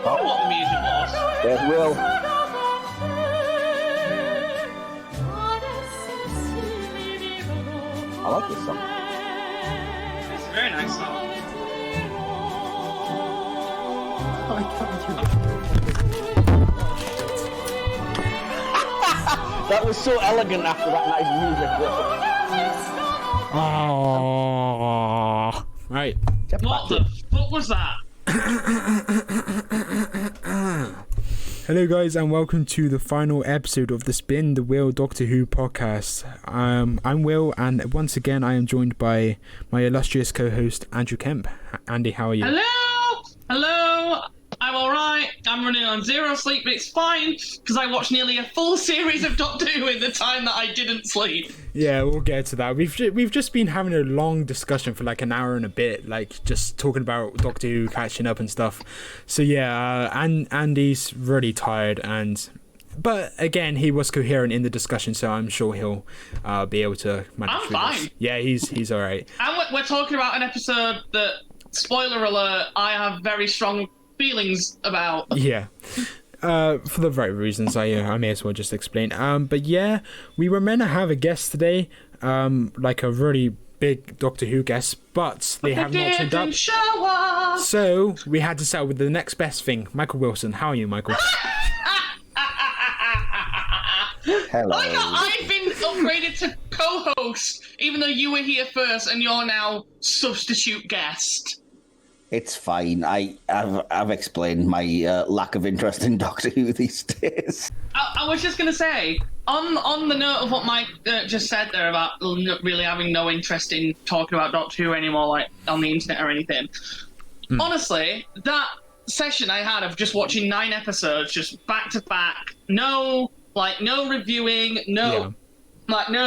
know what the music was. There's Will. I like this song. It's a very nice song. That was so elegant after that nice music. Oh, right. What the fuck was that? Hello guys and welcome to the final episode of the Spin the Wheel Doctor Who podcast. I'm Will and once again I am joined by my illustrious co-host Andrew Kemp. Andy, how are you? Hello, I'm alright. I'm running on zero sleep, but it's fine because I watched nearly a full series of Doctor Who in the time that I didn't sleep. Yeah, we'll get to that. We've just been having a long discussion for like an hour and a bit, like just talking about Doctor Who, catching up and stuff. So yeah, and Andy's really tired, but again, he was coherent in the discussion, so I'm sure he'll be able to manage. I'm fine. This. Yeah, he's all right. And we're talking about an episode that, spoiler alert, I have very strong feelings about. Yeah. For the right reasons, I may as well just explain. But yeah, we were meant to have a guest today, like a really big Doctor Who guest, but they have not turned up. So we had to settle with the next best thing. Michael Wilson, how are you, Michael? Hello. I've been upgraded to co-host, even though you were here first, and you're now substitute guest. It's fine. I've explained my lack of interest in Doctor Who these days. I was just going to say, on the note of what Mike just said there about really having no interest in talking about Doctor Who anymore, like on the internet or anything. Honestly, that session I had of just watching 9 episodes, just back to back, no reviewing, no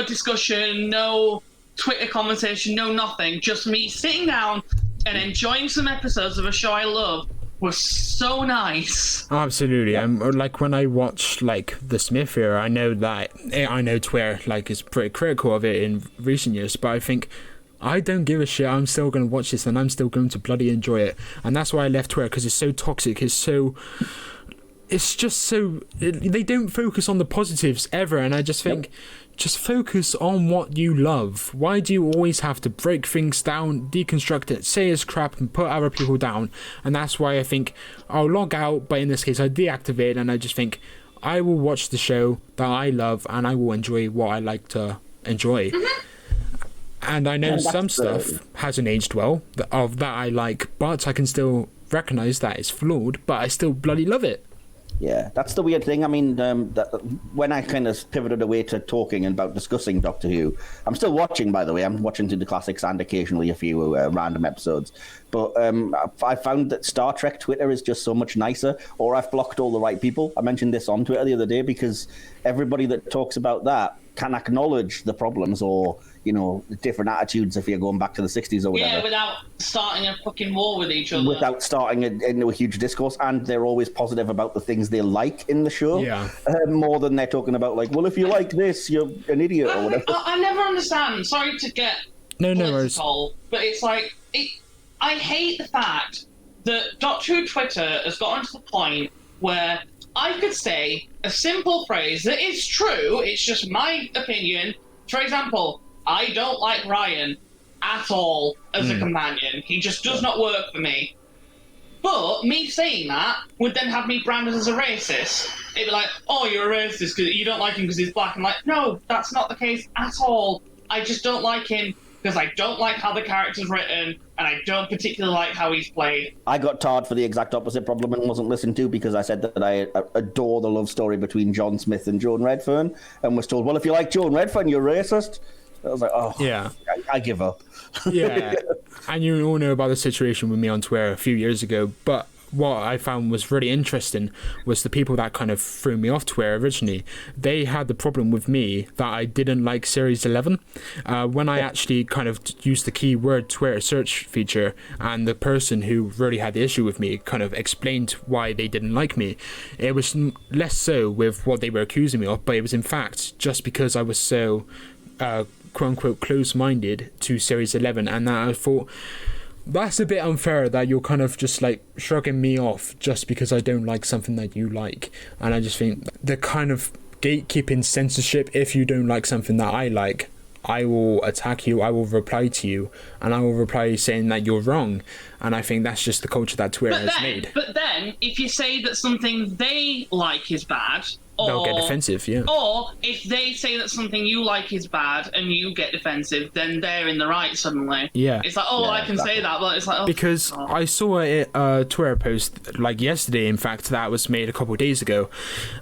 discussion, no Twitter conversation, no nothing, just me sitting down and enjoying some episodes of a show I love was so nice. Absolutely. Like when I watch like the Smith era, I know Twitter like is pretty critical of it in recent years, but I think I don't give a shit. I'm still going to watch this and I'm still going to bloody enjoy it. And that's why I left Twitter, because it's so toxic. It's just so they don't focus on the positives ever, and I just think just focus on what you love. Why do you always have to break things down, deconstruct it, say it's crap and put other people down? And that's why I think I'll log out, but in this case I deactivate, and I just think I will watch the show that I love and I will enjoy what I like to enjoy. And I know some stuff hasn't aged well of that I like, but I can still recognize that it's flawed, but I still bloody love it. Yeah, that's the weird thing. I mean, when I kind of pivoted away to talking about discussing Doctor Who, I'm still watching, by the way. I'm watching through the classics and occasionally a few random episodes. But I found that Star Trek Twitter is just so much nicer, or I've blocked all the right people. I mentioned this on Twitter the other day because everybody that talks about that can acknowledge the problems or, you know, different attitudes if you're going back to the 60s or whatever. Yeah, without starting a fucking war with each other. Without starting into a huge discourse, and they're always positive about the things they like in the show. Yeah. More than they're talking about, like, well, if you like this, you're an idiot or whatever. I never understand. Sorry to get political, but it's like, I hate the fact that Doctor Who Twitter has gotten to the point where I could say a simple phrase that is true, it's just my opinion. For example, I don't like Ryan at all as a companion. He just does not work for me. But me saying that would then have me branded as a racist. It'd be like, oh, you're a racist because you don't like him because he's black. I'm like, no, that's not the case at all. I just don't like him because I don't like how the character's written and I don't particularly like how he's played. I got tarred for the exact opposite problem and wasn't listened to because I said that I adore the love story between John Smith and Joan Redfern and was told, well, if you like Joan Redfern, you're racist. I was like, oh, yeah, I give up. Yeah, and you all know about the situation with me on Twitter a few years ago, but what I found was really interesting was the people that kind of threw me off Twitter originally. They had the problem with me that I didn't like Series 11. When I actually kind of used the keyword Twitter search feature, and the person who really had the issue with me kind of explained why they didn't like me, it was less so with what they were accusing me of, but it was in fact just because I was so quote-unquote close-minded to Series 11, and that I thought, that's a bit unfair that you're kind of just like shrugging me off just because I don't like something that you like. And I just think the kind of gatekeeping censorship, if you don't like something that I like, I will attack you, I will reply to you, and I will reply saying that you're wrong. And I think that's just the culture that Twitter has made. But then, if you say that something they like is bad, they'll get defensive, yeah. Or if they say that something you like is bad and you get defensive, then they're in the right suddenly. Yeah. It's like, I can say that, but it's like, because I saw a Twitter post like yesterday, in fact, that was made a couple of days ago,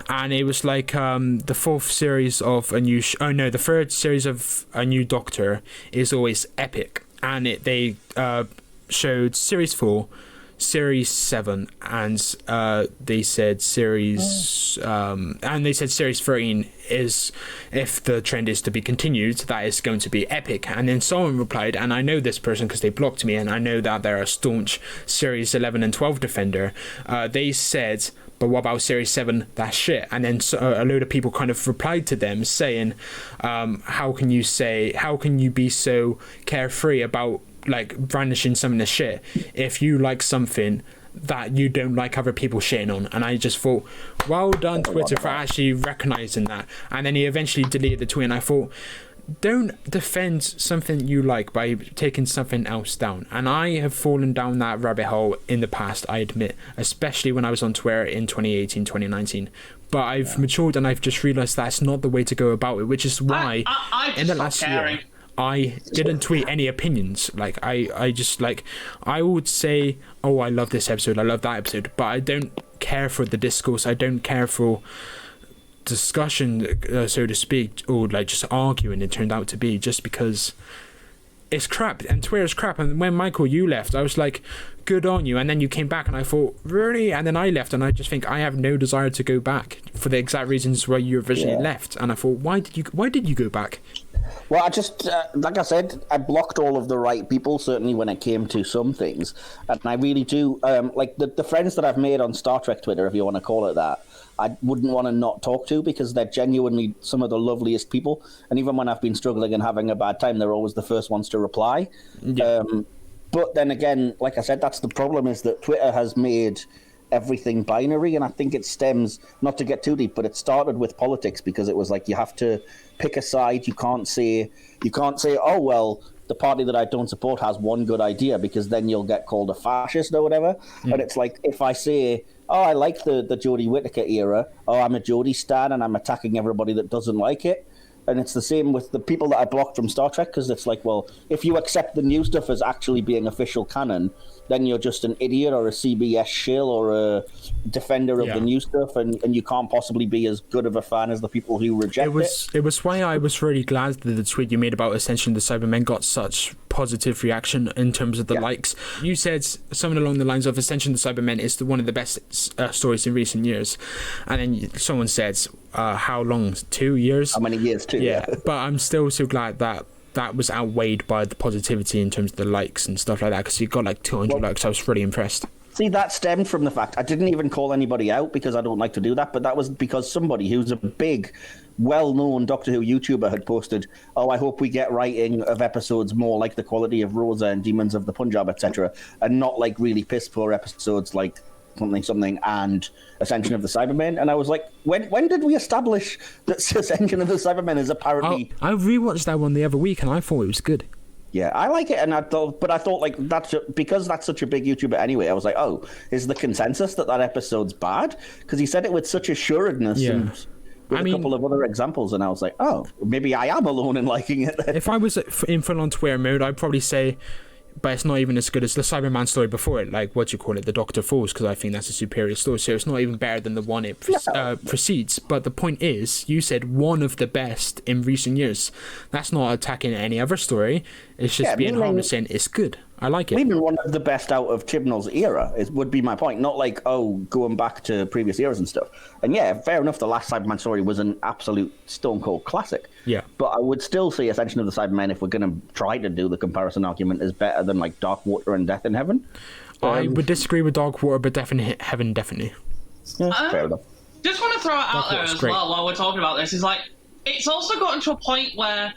and it was like the fourth series of a new the third series of a new Doctor is always epic, and they showed series 4, series 7, and they said series 13 is, if the trend is to be continued, that is going to be epic. And then someone replied, and I know this person because they blocked me, and I know that they're a staunch series 11 and 12 defender. They said, but what about series 7? That's shit. And then a load of people kind of replied to them saying, how can you be so carefree about like brandishing something as shit if you like something that you don't like other people shitting on? And I just thought, well done Twitter for actually recognizing that. And then he eventually deleted the tweet, and I thought, don't defend something you like by taking something else down. And I have fallen down that rabbit hole in the past, I admit, especially when I was on Twitter in 2018, 2019. But I've matured, and I've just realized that's not the way to go about it, which is why in the last year I didn't tweet any opinions. Like I just like, I would say, oh, I love this episode, I love that episode, but I don't care for the discourse, I don't care for discussion, so to speak, or like just arguing it turned out to be, just because it's crap, and Twitter's crap. And when Michael, you left, I was like, good on you, and then you came back and I thought, really? And then I left, and I just think I have no desire to go back for the exact reasons why you originally left. And I thought, why did you go back? Well, I just, like I said, I blocked all of the right people, certainly when it came to some things. And I really do, like the friends that I've made on Star Trek Twitter, if you want to call it that, I wouldn't want to not talk to, because they're genuinely some of the loveliest people. And even when I've been struggling and having a bad time, they're always the first ones to reply. Yeah. But then again, like I said, that's the problem, is that Twitter has made everything binary, and I think it stems, not to get too deep, but it started with politics, because it was like you have to pick a side. You can't say, oh well, the party that I don't support has one good idea, because then you'll get called a fascist or whatever. And it's like, if I say, oh, I like the Jodie Whittaker era, oh, I'm a Jodie stan and I'm attacking everybody that doesn't like it. And it's the same with the people that I blocked from Star Trek, because it's like, well, if you accept the new stuff as actually being official canon, then you're just an idiot or a CBS shill or a defender of the new stuff, and you can't possibly be as good of a fan as the people who reject it. It was why I was really glad that the tweet you made about Ascension of the Cybermen got such positive reaction in terms of the likes. You said something along the lines of Ascension of the Cybermen is one of the best stories in recent years, and then someone said, how long? 2 years? How many years? 2? Yeah. But I'm still so glad that was outweighed by the positivity in terms of the likes and stuff like that, because you got like 200 likes. I was really impressed. See, that stemmed from the fact I didn't even call anybody out, because I don't like to do that, but that was because somebody who's a big, well-known Doctor Who YouTuber had posted, oh, I hope we get writing of episodes more like the quality of Rosa and Demons of the Punjab, etc., and not like really piss-poor episodes like something and Ascension of the Cybermen. And I was like, when did we establish that Ascension of the Cybermen is apparently... I rewatched that one the other week and I thought it was good. Yeah, I like it, and I thought like because that's such a big YouTuber anyway, I was like, oh, is the consensus that episode's bad? Because he said it with such assuredness and with a couple of other examples, and I was like, oh, maybe I am alone in liking it. If I was in full-on Twitter mode, I'd probably say, but it's not even as good as the Cyberman story before it, like, the Doctor Falls, because I think that's a superior story, so it's not even better than the one it precedes. But the point is, you said one of the best in recent years. That's not attacking any other story, it's just being harmless saying it's good. I like it. Maybe one of the best out of Chibnall's era would be my point. Not like, oh, going back to previous eras and stuff. And yeah, fair enough, the last Cyberman story was an absolute stone cold classic. Yeah. But I would still say Ascension of the Cybermen, if we're going to try to do the comparison argument, is better than like Dark Water and Death in Heaven. I would disagree with Dark Water, but Death in Heaven, definitely. Yeah, fair enough. Just want to throw it out there as well while we're talking about this. Is like, it's also gotten to a point where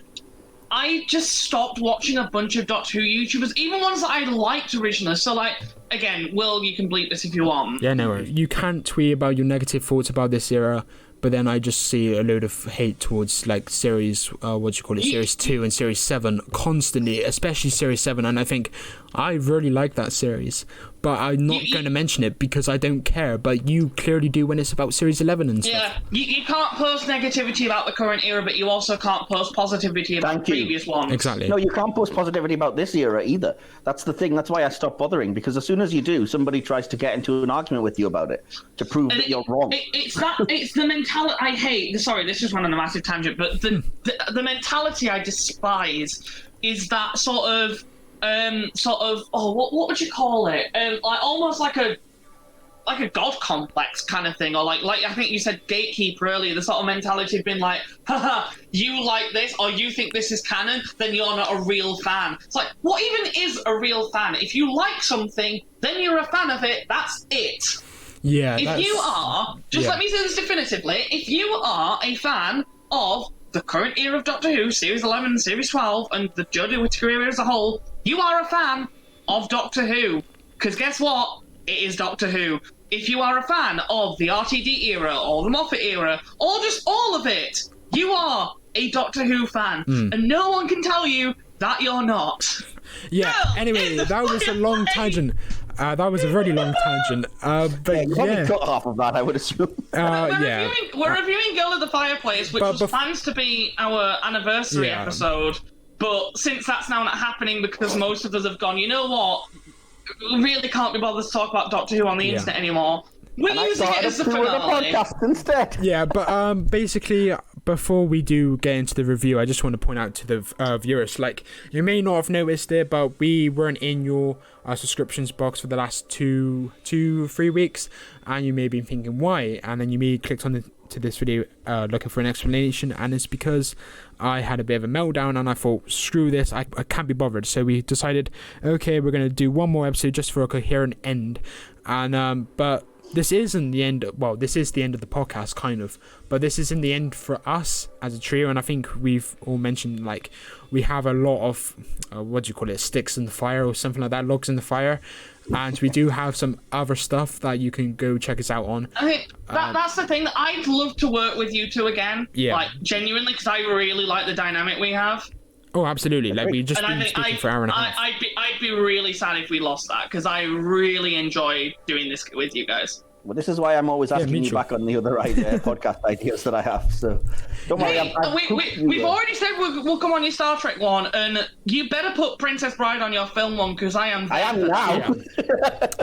I just stopped watching a bunch of Doctor Who YouTubers, even ones that I liked originally. So, like, again, Will, you can bleep this if you want. Yeah, no worries. You can't tweet about your negative thoughts about this era, but then I just see a load of hate towards, like, series, series 2 and series 7 constantly, especially series 7, and I think I really like that series, but I'm not going to mention it because I don't care, but you clearly do when it's about series 11 and stuff. Yeah, you can't post negativity about the current era, but you also can't post positivity about the previous ones. Exactly. No, you can't post positivity about this era either. That's the thing. That's why I stopped bothering, because as soon as you do, somebody tries to get into an argument with you about it to prove that you're wrong. It's the mentality I hate. Sorry, this is running a massive tangent, but the mentality I despise is that sort of what would you call it? Like almost like a god complex kind of thing, or like I think you said gatekeeper earlier. The sort of mentality of being like, haha, you like this, or you think this is canon, then you're not a real fan. It's like, what even is a real fan? If you like something, then you're a fan of it. That's it. Yeah. If you are, let me say this definitively. If you are a fan of the current era of Doctor Who, Series 11, Series 12, and the DWT era as a whole, you are a fan of Doctor Who. Because guess what? It is Doctor Who. If you are a fan of the RTD era, or the Moffat era, or just all of it, you are a Doctor Who fan. And no one can tell you that you're not. Yeah, anyway, that was a long tangent. That was a very long tangent. But you probably cut half of that, I would assume. We're reviewing Girl of the Fireplace, which was planned to be our anniversary episode. But since that's now not happening because most of us have gone, you know what? We really can't be bothered to talk about Doctor Who on the internet anymore. We're using it as the finale. Podcast instead. Yeah, but basically, before we do get into the review, I just want to point out to the viewers, like, you may not have noticed it, but we weren't in your subscriptions box for the last 3 weeks, and you may be thinking why, and then you may clicked on to this video looking for an explanation, and it's because I had a bit of a meltdown and I thought, screw this, I can't be bothered. So we decided, okay, we're going to do one more episode just for a coherent end. And but this isn't the end. Well, this is the end of the podcast, kind of, but this isn't the end for us as a trio. And I think we've all mentioned, like, we have a lot of sticks in the fire or something like that, logs in the fire, and we do have some other stuff that you can go check us out on. I mean, that's the thing. I'd love to work with you two again. Yeah, like, genuinely, because I really like the dynamic we have. Oh, absolutely! Like, we just been speaking for an hour and a half. I'd be really sad if we lost that, because I really enjoy doing this with you guys. Well, this is why I'm always asking you back on the other podcast ideas that I have. So don't worry. We've already said we'll come on your Star Trek one, and you better put Princess Bride on your film one, because I am now.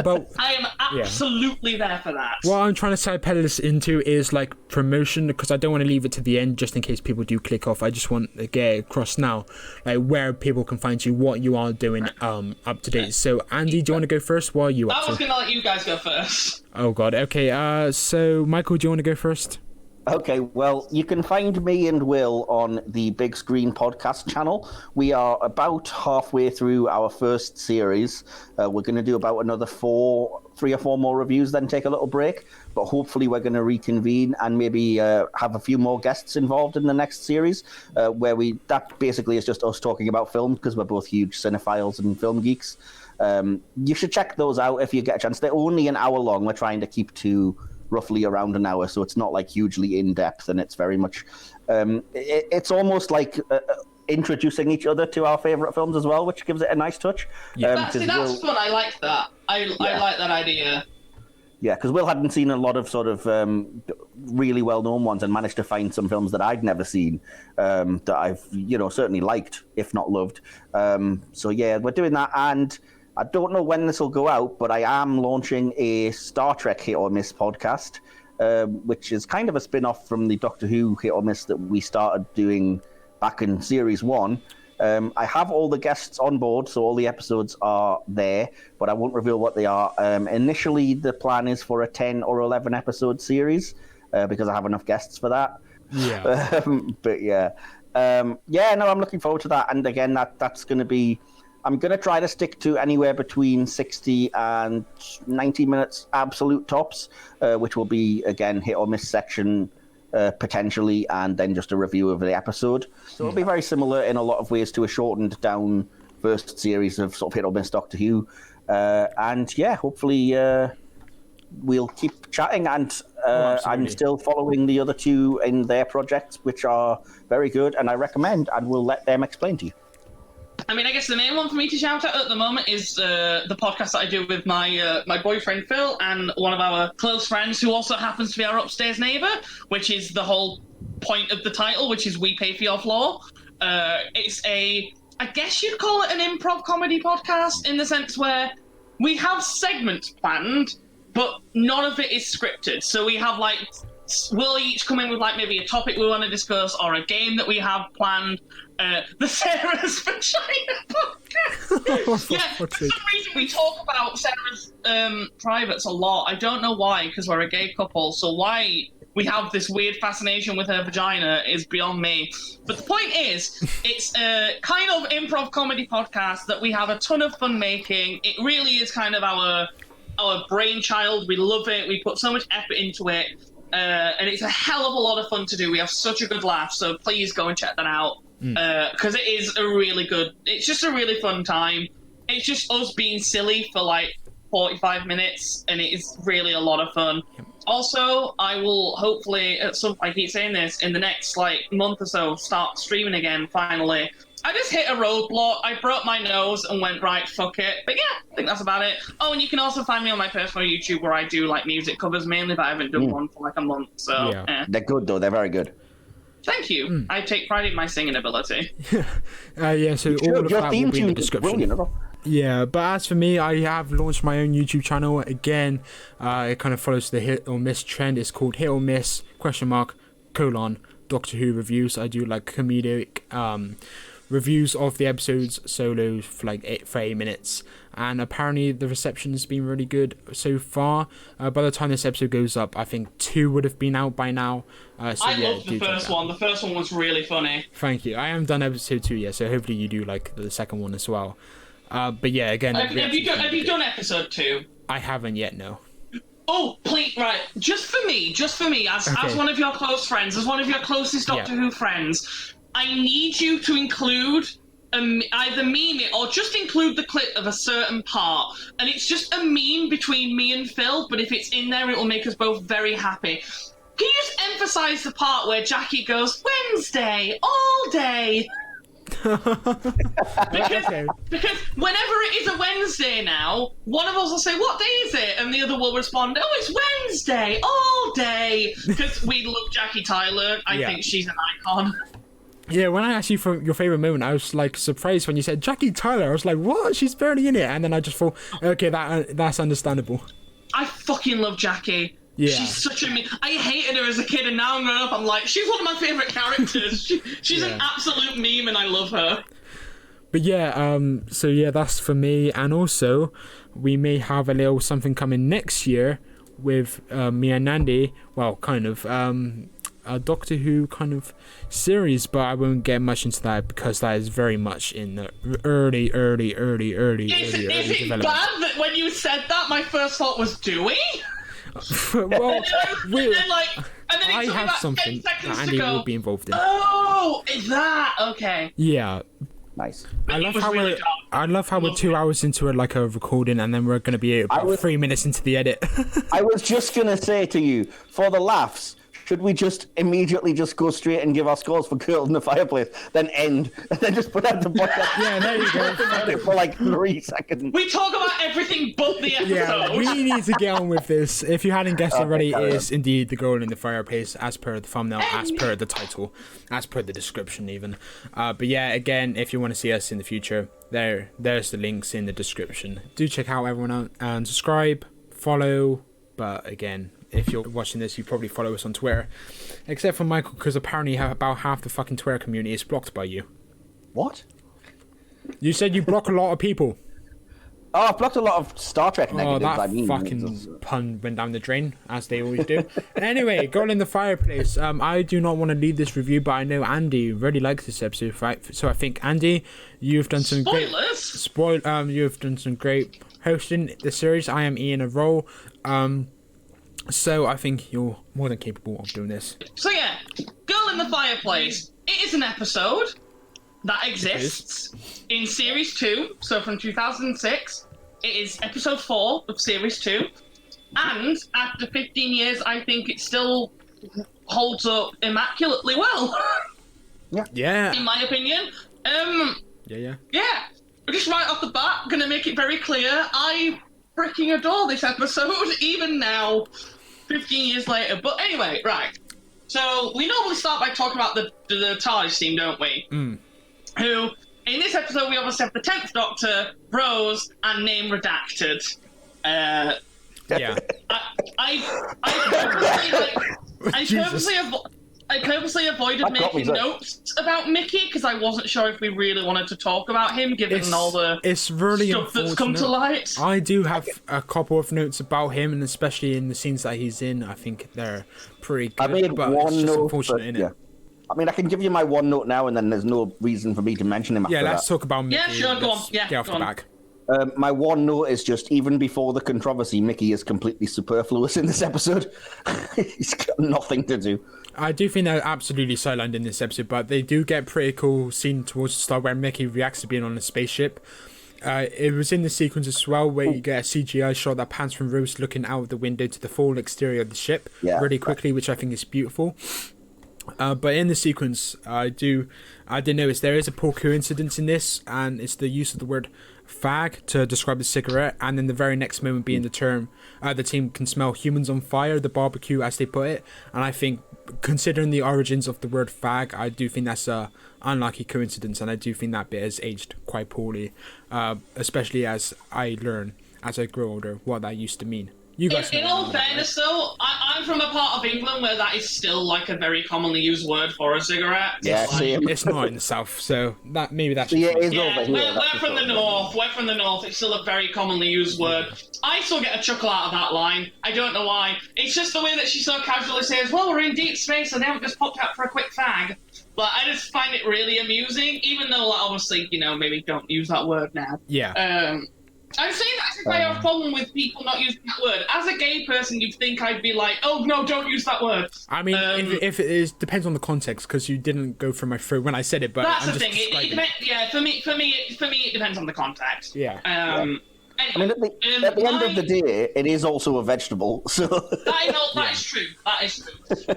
But I am absolutely there for that. What I'm trying to sidepedal this into is like promotion, because I don't want to leave it to the end just in case people do click off. I just want to get across now, like, where people can find you, what you are doing up to date. So Andy, do you want to go first? What are you up to? I was going to let you guys go first. Oh god, okay, so Michael, do you want to go first? Okay, well, you can find me and Will on the Big Screen Podcast channel. We are about halfway through our first series. We're going to do about another 3 or 4 more reviews, then take a little break. But hopefully we're going to reconvene and maybe have a few more guests involved in the next series, that basically is just us talking about film, because we're both huge cinephiles and film geeks. You should check those out if you get a chance. They're only an hour long. We're trying to keep to roughly around an hour, so it's not like hugely in depth, and it's very much it's almost like introducing each other to our favorite films as well, which gives it a nice touch. That's fun. I like that. I like that idea. Yeah, because Will hadn't seen a lot of sort of really well-known ones, and managed to find some films that I'd never seen that I've certainly liked, if not loved. So yeah, we're doing that, and I don't know when this will go out, but I am launching a Star Trek Hit or Miss podcast, which is kind of a spin-off from the Doctor Who Hit or Miss that we started doing back in Series 1. I have all the guests on board, so all the episodes are there, but I won't reveal what they are. Initially, the plan is for a 10 or 11 episode series, because I have enough guests for that. Yeah. But yeah. I'm looking forward to that. And again, that's going to be... I'm going to try to stick to anywhere between 60 and 90 minutes absolute tops, which will be, again, hit or miss section potentially, and then just a review of the episode. So it'll be very similar in a lot of ways to a shortened down first series of sort of hit or miss Doctor Who. And yeah, hopefully we'll keep chatting, and I'm still following the other two in their projects, which are very good, and I recommend, and we'll let them explain to you. I mean, I guess the main one for me to shout out at the moment is the podcast that I do with my boyfriend Phil and one of our close friends who also happens to be our upstairs neighbour, which is the whole point of the title, which is We Pay for Your Floor. It's I guess you'd call it an improv comedy podcast in the sense where we have segments planned, but none of it is scripted. So we have we'll each come in with maybe a topic we want to discuss or a game that we have planned. The Sarah's Vagina podcast. Yeah, for some reason we talk about Sarah's privates a lot. I don't know why, because we're a gay couple. So why we have this weird fascination with her vagina is beyond me. But the point is, it's a kind of improv comedy podcast that we have a ton of fun making. It really is kind of our brainchild. We love it. We put so much effort into it. And it's a hell of a lot of fun to do. We have such a good laugh. So please go and check that out. Because it is it's just a really fun time. It's just us being silly for 45 minutes, and it is really a lot of fun. Also, I will hopefully I keep saying this, in the next month or so, start streaming again finally. I just hit a roadblock. I broke my nose and went, right, fuck it. But yeah, I think that's about it. Oh, and you can also find me on my personal YouTube where I do music covers mainly, but I haven't done one for a month. So yeah. They're good though. They're very good. Thank you. I take pride in my singing ability. Yeah, so all of that will be in the description. Yeah, but as for me, I have launched my own YouTube channel. Again, it kind of follows the hit or miss trend. It's called Hit or Miss, Doctor Who reviews. I do comedic reviews of the episodes solo for 8 minutes, and apparently the reception has been really good so far. By the time this episode goes up, I think 2 would have been out by now. I loved the first one. The first one was really funny. Thank you. I haven't done episode 2 yet, so hopefully you do the second one as well. But yeah, again, have you done episode 2? I haven't yet, no. Oh, please, right. Just for me, as one of your close friends, as one of your closest Doctor Who friends, I need you to include either meme it or just include the clip of a certain part. And it's just a meme between me and Phil, but if it's in there, it will make us both very happy. Can you just emphasise the part where Jackie goes, Wednesday, all day? because whenever it is a Wednesday now, one of us will say, what day is it? And the other will respond, oh, it's Wednesday, all day. Because we love Jackie Tyler. I think she's an icon. Yeah, when I asked you for your favourite moment, I was surprised when you said Jackie Tyler. I was like, what? She's barely in it. And then I just thought, okay, that's understandable. I fucking love Jackie. Yeah. She's such a I hated her as a kid, and now I'm growing up, I'm like, she's one of my favourite characters. She's an absolute meme, and I love her. But yeah, so yeah, that's for me. And also, we may have a little something coming next year with me and Nandi. Well, kind of. A Doctor Who kind of series, but I won't get much into that because that is very much in the early Is it development. Bad that when you said that, my first thought was, do we? Well, I have something that Andy will be involved in. Oh, is that okay? Yeah. Nice. I love how we're 2 hours into a recording, and then we're going to be about 3 minutes into the edit. I was just going to say to you, for the laughs, should we just immediately just go straight and give our scores for Girl in the Fireplace, then end, and then just put out the podcast? Yeah, there you go. For 3 seconds. We talk about everything but the episode. Yeah, we need to get on with this. If you hadn't guessed already, it is indeed the Girl in the Fireplace, as per the thumbnail, as per the title, as per the description even. But yeah, again, if you want to see us in the future, there's the links in the description. Do check out everyone out and subscribe, follow, but again, if you're watching this, you probably follow us on Twitter. Except for Michael, because apparently about half the fucking Twitter community is blocked by you. What? You said you block a lot of people. Oh, I've blocked a lot of Star Trek negatives. That fucking pun went down the drain, as they always do. Anyway, Girl in the Fireplace. I do not want to lead this review, but I know Andy really likes this episode, right? So I think, Andy, you've done some you've done some great hosting the series. I am Ian a role. So I think you're more than capable of doing this. So yeah, Girl in the Fireplace. It is an episode that exists in Series 2, so from 2006. It is episode 4 of Series 2. And after 15 years, I think it still holds up immaculately well. Yeah. In my opinion. Yeah. Just right off the bat, gonna make it very clear, I freaking adore this episode, even now, 15 years later. But anyway, right. So, we normally start by talking about the TARDIS team, don't we? Who, in this episode, we obviously have the 10th Doctor, Rose, and name redacted. Yeah. I purposely avoided making notes about Mickey because I wasn't sure if we really wanted to talk about him, given all the stuff that's come to light. I do have a couple of notes about him, and especially in the scenes that he's in, I think they're pretty good. I made but one it's just note, unfortunate, innit? yeah. I mean, I can give you my one note now, and then there's no reason for me to mention him after that. Yeah, let's talk about Mickey. Yeah, sure, go on. Yeah, get off go the on. back. My one note is just, even before the controversy, Mickey is completely superfluous in this episode. He's got nothing to do. I do think they're absolutely sidelined in this episode, but they do get pretty cool scene towards the start where Mickey reacts to being on a spaceship. It was in the sequence as well where you get a CGI shot that pans from Rose looking out of the window to the full exterior of the ship really quickly, which I think is beautiful. But in the sequence, I did notice there is a poor coincidence in this, and it's the use of the word fag to describe the cigarette, and then the very next moment being the term the team can smell humans on fire, the barbecue as they put it. And I think, considering the origins of the word fag, I do think that's a unlucky coincidence, and I do think that bit has aged quite poorly, especially as I learn as I grow older what that used to mean. In all fairness, though, I'm from a part of England where that is still like a very commonly used word for a cigarette. Yeah, it's not in the south, so maybe that's. Yeah, it is yeah, over here. We're from the north. We're from the north. It's still a very commonly used word. I still get a chuckle out of that line. I don't know why. It's just the way that she so casually says, "Well, we're in deep space, and they haven't just popped out for a quick fag." But I just find it really amusing, even though, like, obviously, maybe don't use that word now. Yeah. I'm saying that if I have a problem with people not using that word. As a gay person, you'd think I'd be like, "Oh no, don't use that word." I mean, if it is, depends on the context, because you didn't go through my throat when I said it. But that's I'm the just thing. It depends. Yeah, for me, it depends on the context. Yeah. Anyway, I mean, at the end of the day, it is also a vegetable. So that is true. That is true.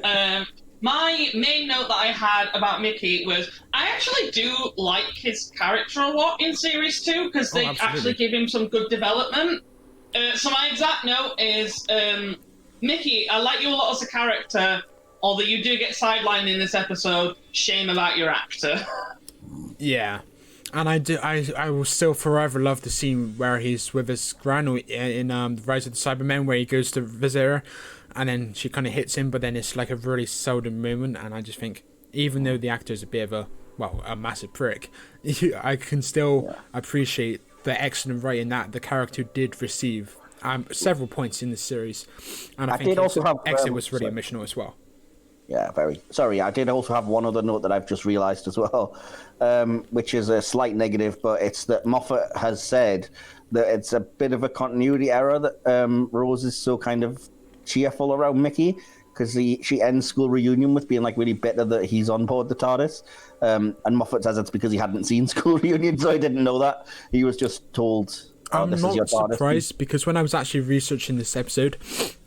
My main note that I had about Mickey was I actually do like his character a lot in Series 2 because they actually give him some good development. So my exact note is, Mickey, I like you a lot as a character, although you do get sidelined in this episode. Shame about your actor. Yeah. And I will still forever love the scene where he's with his gran in The Rise of the Cybermen, where he goes to visit her, and then she kind of hits him, but then it's like a really seldom moment, and I just think, even though the actor's a bit of a massive prick, I can still appreciate the excellent writing that the character did receive several points in the series, and I think exit was really emotional as well. Yeah, very. Sorry, I did also have one other note that I've just realised as well, which is a slight negative, but it's that Moffat has said that it's a bit of a continuity error that Rose is so kind of cheerful around Mickey, because she ends School Reunion with being like really bitter that he's on board the TARDIS, and Moffat says it's because he hadn't seen School Reunion, so he didn't know that. He was just told, I'm this not is your TARDIS. surprised, because when I was actually researching this episode,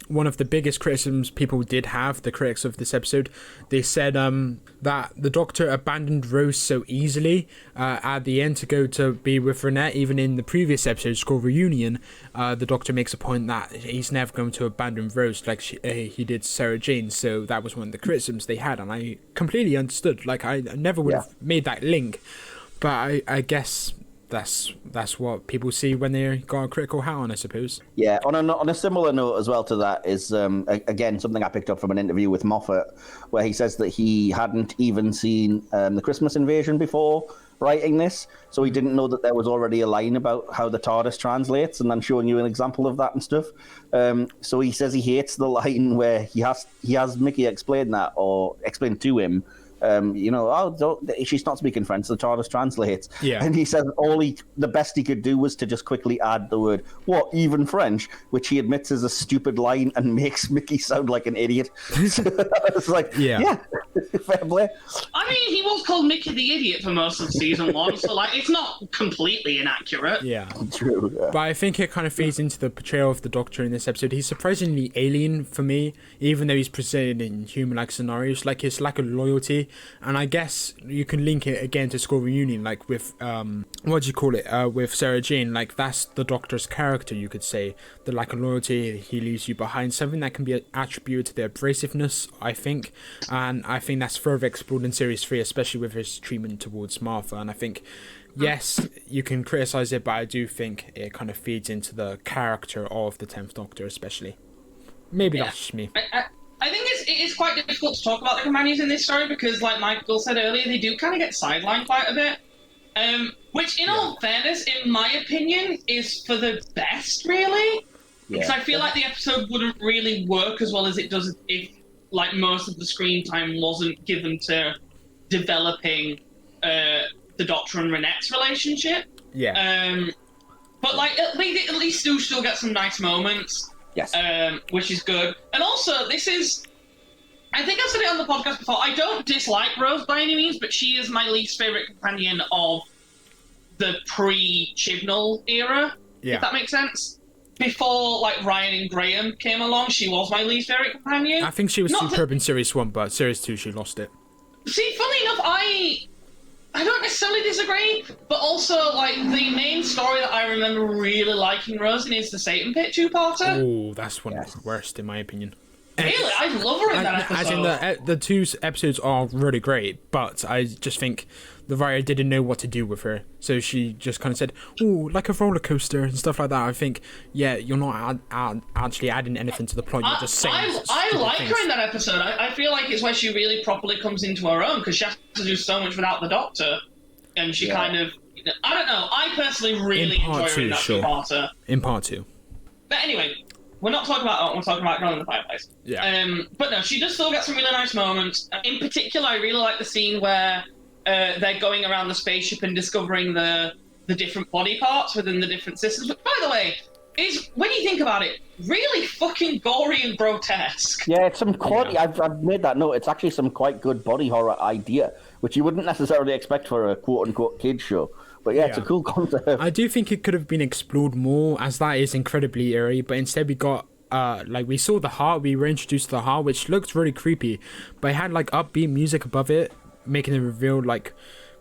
one of the biggest criticisms people did have, the critics of this episode, they said that the Doctor abandoned Rose so easily at the end to go to be with Renette. Even in the previous episode, School Reunion, the Doctor makes a point that he's never going to abandon Rose like he did Sarah Jane. So that was one of the criticisms they had, and I completely understood. Like, I never would have made that link, but I guess that's what people see when they got a critical hat on, I suppose. Yeah, on a similar note as well to that is, again, something I picked up from an interview with Moffat, where he says that he hadn't even seen the Christmas Invasion before writing this, so he didn't know that there was already a line about how the TARDIS translates, and then showing you an example of that and stuff. So he says he hates the line where he has Mickey explain that, or explain to him, she's not speaking French, the TARDIS translates. Yeah. And he says the best he could do was to just quickly add the word, what, even French? Which he admits is a stupid line and makes Mickey sound like an idiot. So it's like, yeah, fair play. I mean, he was called Mickey the Idiot for most of season 1, so like it's not completely inaccurate. Yeah. True, yeah. But I think it kind of feeds into the portrayal of the Doctor in this episode. He's surprisingly alien for me, even though he's presented in human-like scenarios. Like, his lack of loyalty, and I guess you can link it again to School Reunion, like with with Sarah Jane. Like, that's the Doctor's character, you could say. The lack of loyalty, he leaves you behind, something that can be attributed to their abrasiveness, I think, and I think that's further explored in Series 3, especially with his treatment towards Martha. And I think, yes, you can criticize it, but I do think it kind of feeds into the character of the 10th Doctor, especially. Maybe that's just me. I think it is quite difficult to talk about the companions in this story because, like Michael said earlier, they do kind of get sidelined quite a bit. Which, in all fairness, in my opinion, is for the best, really. Because I feel like the episode wouldn't really work as well as it does if, like, most of the screen time wasn't given to developing the Doctor and Renette's relationship. Yeah. But, like, at least do still get some nice moments. Yes. Which is good. And also, this is... I think I've said it on the podcast before. I don't dislike Rose by any means, but she is my least favourite companion of the pre-Chibnall era, if that makes sense. Before, like, Ryan and Graham came along, she was my least favourite companion. I think she was superb in Series 1, but Series 2 she lost it. See, funny enough, I don't necessarily disagree, but also, like, the main story that I remember really liking Rose in is the Satan Pit two-parter. Oh, that's one of the worst, in my opinion. Really? I love her in that episode. As in, the two episodes are really great, but I just think the writer didn't know what to do with her. So she just kind of said, oh, like a roller coaster and stuff like that. I think, you're not actually adding anything to the plot. You're just saying I like her in that episode. I feel like it's where she really properly comes into her own, because she has to do so much without the Doctor. And she kind of... I don't know. I personally really enjoy her in that two-parter. In part 2. But anyway... We're not talking about that, we're talking about Girl in the Fireplace. Yeah. But no, she does still get some really nice moments. In particular, I really like the scene where they're going around the spaceship and discovering the different body parts within the different systems. But by the way, is, when you think about it, really fucking gory and grotesque. Yeah, it's some quality. I've made that note. It's actually some quite good body horror idea, which you wouldn't necessarily expect for a quote-unquote kids show. But it's a cool concept. I do think it could have been explored more, as that is incredibly eerie, but instead we got, we saw the heart, we were introduced to the heart, which looked really creepy, but it had, like, upbeat music above it, making the reveal, like,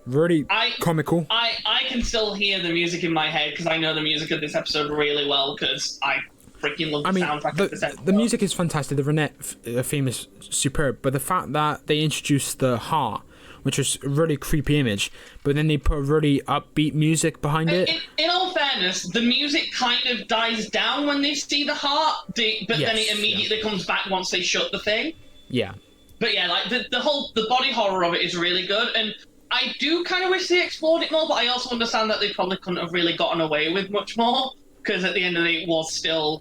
really comical. I can still hear the music in my head, because I know the music of this episode really well, because I freaking love the soundtrack of this episode. The music is fantastic, the Renette theme is superb, but the fact that they introduced the heart, which was a really creepy image, but then they put really upbeat music behind it. In all fairness, the music kind of dies down when they see the heart, but then it immediately comes back once they shut the thing. Yeah. But yeah, like the body horror of it is really good, and I do kind of wish they explored it more, but I also understand that they probably couldn't have really gotten away with much more, because at the end of the day, it was still,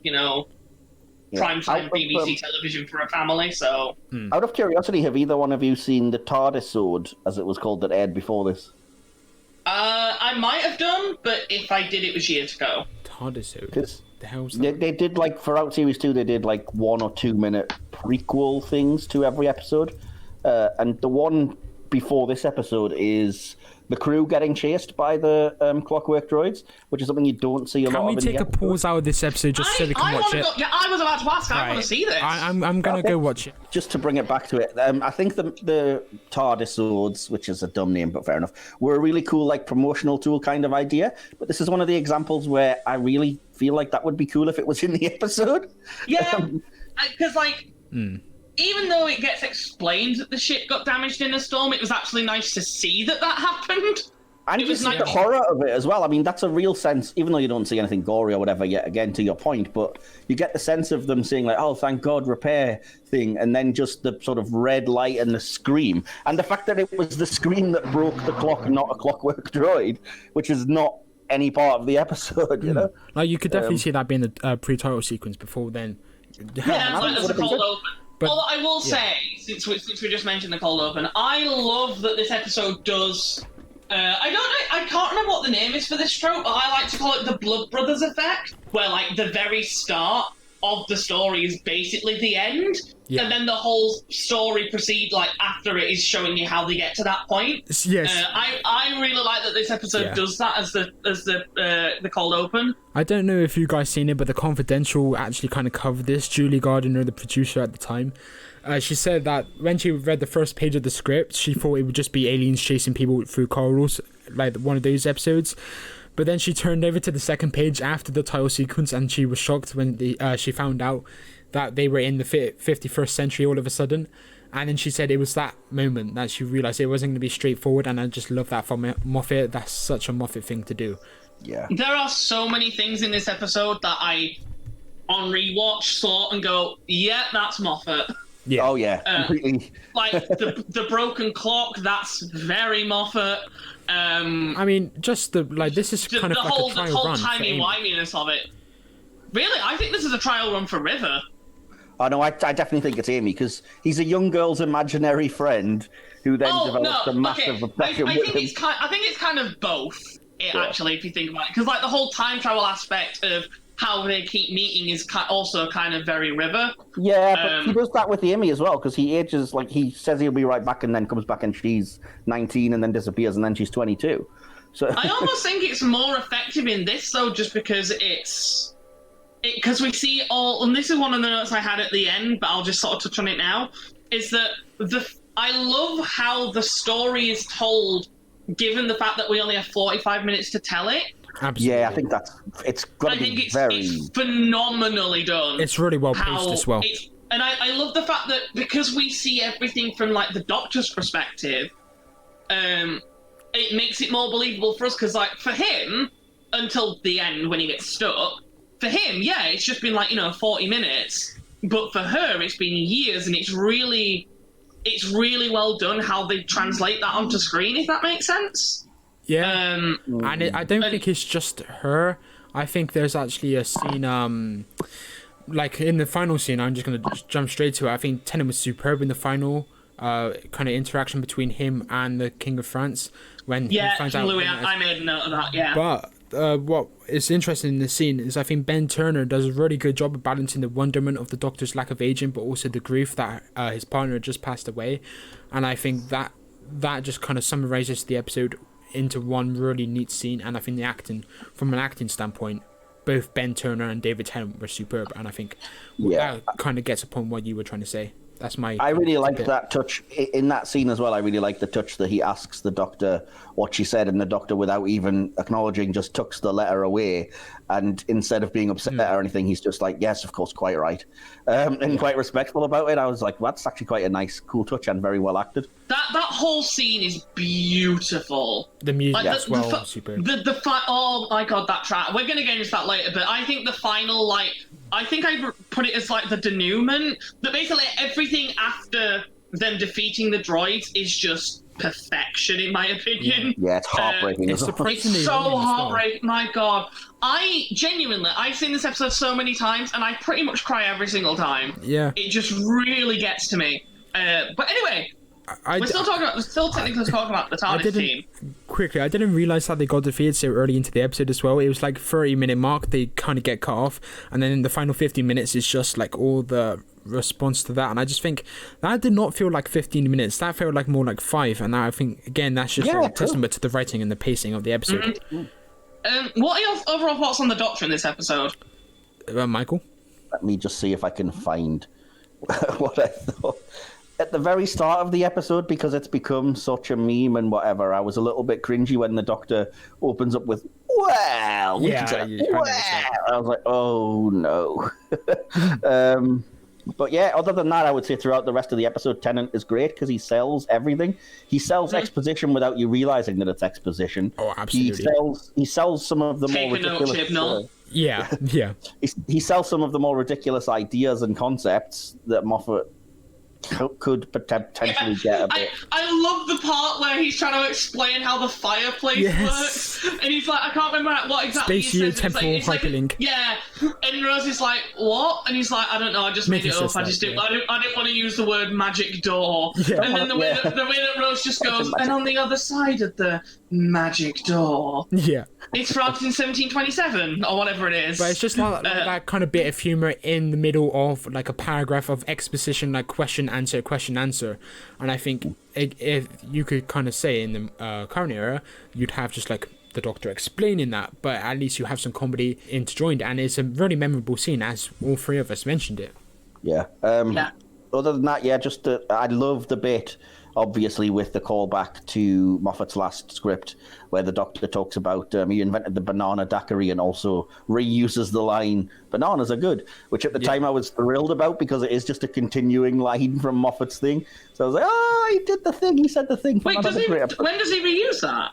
primetime BBC television for a family, so... Out of curiosity, have either one of you seen the TARDIS, as it was called, that aired before this? I might have done, but if I did, it was years ago. TARDIS? The hell's that? They did, like, for Out Series 2, they did, like, 1 or 2 minute prequel things to every episode. And the one before this episode is the crew getting chased by the clockwork droids, which is something you don't see a lot of in the episode. Can we take a pause out of this episode just so we can watch it? Yeah, I was about to ask. I want to see this. I'm going to go watch it. Just to bring it back to it, I think the TARDIS, which is a dumb name, but fair enough, were a really cool, like, promotional tool kind of idea. But this is one of the examples where I really feel like that would be cool if it was in the episode. Yeah, because, like... Even though it gets explained that the ship got damaged in a storm, it was actually nice to see that happened. And it was like the horror of it as well. I mean, that's a real sense, even though you don't see anything gory or whatever yet, again, to your point, but you get the sense of them saying, like, oh, thank God, repair thing, and then just the sort of red light and the scream. And the fact that it was the scream that broke the clock, not a clockwork droid, which is not any part of the episode, you know? Like, you could definitely see that being the pre-title sequence before then. Yeah, it's like there's a cold open. But although I will say, since we just mentioned the cold open, I love that this episode does. I can't remember what the name is for this trope, but I like to call it the Blood Brothers effect, where like the very start of the story is basically the end, and then the whole story proceeds like after it is showing you how they get to that point. Yes, I really like that this episode does that as the cold open. I don't know if you guys seen it, but The Confidential actually kind of covered this. Julie Gardner, the producer at the time, she said that when she read the first page of the script, she thought it would just be aliens chasing people through corridors, like one of those episodes. But then she turned over to the second page after the title sequence, and she was shocked when she found out that they were in the 51st century all of a sudden. And then she said it was that moment that she realised it wasn't going to be straightforward, and I just love that from Moffat. That's such a Moffat thing to do. Yeah. There are so many things in this episode that I, on rewatch, saw and go, yeah, that's Moffat. Yeah. Oh, yeah. Completely. Like, the broken clock, that's very Moffat. I mean, just this is kind of like a trial run. The whole timey-wiminess of it. Really, I think this is a trial run for River. Oh, no, I definitely think it's Amy, because he's a young girl's imaginary friend who then develops a massive obsession with him. I think it's kind of both, actually, if you think about it. Because, like, the whole time travel aspect of how they keep meeting is also kind of very River. Yeah, but he does that with Amy as well, because he ages, like, he says he'll be right back and then comes back and she's 19 and then disappears and then she's 22. So I almost think it's more effective in this, though, just because because we see all, and this is one of the notes I had at the end, but I'll just sort of touch on it now, is that I love how the story is told, given the fact that we only have 45 minutes to tell it. Absolutely. Yeah, I think it's got to be it's phenomenally done. It's really well paced as well. And I love the fact that because we see everything from like the Doctor's perspective, it makes it more believable for us. Because like for him, until the end when he gets stuck, for him, it's just been like 40 minutes. But for her, it's been years, and it's really well done how they translate that onto screen. If that makes sense. Yeah, and I don't think it's just her. I think there's actually a scene, like in the final scene. I'm just gonna jump straight to it. I think Tennant was superb in the final kind of interaction between him and the King of France when he finds out. Louis, I made a note of that. Yeah, but what is interesting in this scene is I think Ben Turner does a really good job of balancing the wonderment of the Doctor's lack of aging, but also the grief that his partner had just passed away, and I think that just kind of summarizes the episode into one really neat scene. And I think the acting, from an acting standpoint, both Ben Turner and David Tennant were superb, and I think that kind of gets upon what you were trying to say. That's my. I really like that touch in that scene as well. I really like the touch that he asks the Doctor what she said, and the Doctor, without even acknowledging, just tucks the letter away. And instead of being upset or anything, he's just like, "Yes, of course, quite right," and quite respectful about it. I was like, well, "That's actually quite a nice, cool touch and very well acted." That whole scene is beautiful. The music as well, super. Oh my god, that track. We're gonna get into that later, but I think the final, I think I put it as like the denouement. That basically everything after them defeating the droids is just perfection, in my opinion. Yeah, it's heartbreaking. It's so heartbreaking. My god, I've seen this episode so many times, and I pretty much cry every single time. Yeah, it just really gets to me. But anyway. We're still technically talking about the TARDIS team. Quickly, I didn't realise that they got defeated so early into the episode as well. It was like 30-minute mark, they kind of get cut off, and then in the final 15 minutes, it's just like all the response to that. And I just think that did not feel like 15 minutes. That felt like more like 5. And I think, again, that's just a testament to the writing and the pacing of the episode. What are your overall thoughts on the Doctor in this episode? Michael? Let me just see if I can find what I thought. At the very start of the episode, because it's become such a meme and whatever, I was a little bit cringy when the Doctor opens up with, well, I was like, oh no. But yeah, other than that, I would say throughout the rest of the episode, Tennant is great because he sells everything. He sells exposition without you realizing that it's exposition. Oh, absolutely. He sells some of the more ridiculous... Yeah. He sells some of the more ridiculous ideas and concepts that Moffat could potentially get a bit. I love the part where he's trying to explain how the fireplace works, and he's like, I can't remember what exactly he says. Spatio-temporal hyperlink. Like, yeah, and Rose is like, what? And he's like, I don't know, I just made it up. I didn't want to use the word magic door. Yeah. And then the way that Rose just goes, and on the other side of the magic door. Yeah. It's from 1727 or whatever it is. But it's just like that kind of bit of humor in the middle of like a paragraph of exposition, like question, answer. And I think if you could kind of say in the current era, you'd have just like the Doctor explaining that, but at least you have some comedy interjoined, and it's a really memorable scene, as all three of us mentioned it. Yeah. Other than that, I love the bit, obviously, with the callback to Moffat's last script, where the Doctor talks about he invented the banana daiquiri and also reuses the line, bananas are good, which at the time I was thrilled about because it is just a continuing line from Moffat's thing. So I was like, he did the thing, he said the thing. Wait, when does he reuse that?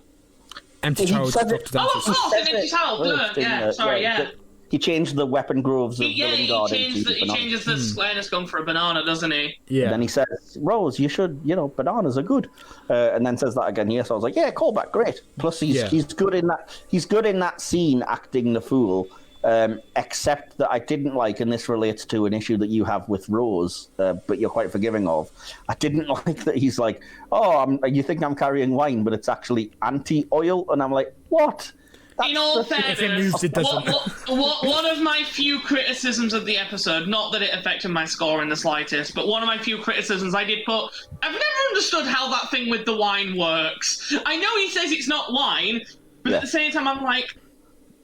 Empty Child. Of course, in Empty Child. Yeah. He changed the weapon groves of Villengard. He changes the squareness gun for a banana, doesn't he? Yeah. And then he says, Rose, you should, bananas are good. And then says that again. Yes, I was like, yeah, callback, great. Plus, he's good in that. He's good in that scene, acting the fool. Except that I didn't like, and this relates to an issue that you have with Rose, but you're quite forgiving of. I didn't like that he's like, you think I'm carrying wine, but it's actually anti-oil, and I'm like, what? In all fairness, if it moves, it doesn't. One of my few criticisms of the episode, not that it affected my score in the slightest, but one of my few criticisms I did put, I've never understood how that thing with the wine works. I know he says it's not wine, but at the same time I'm like,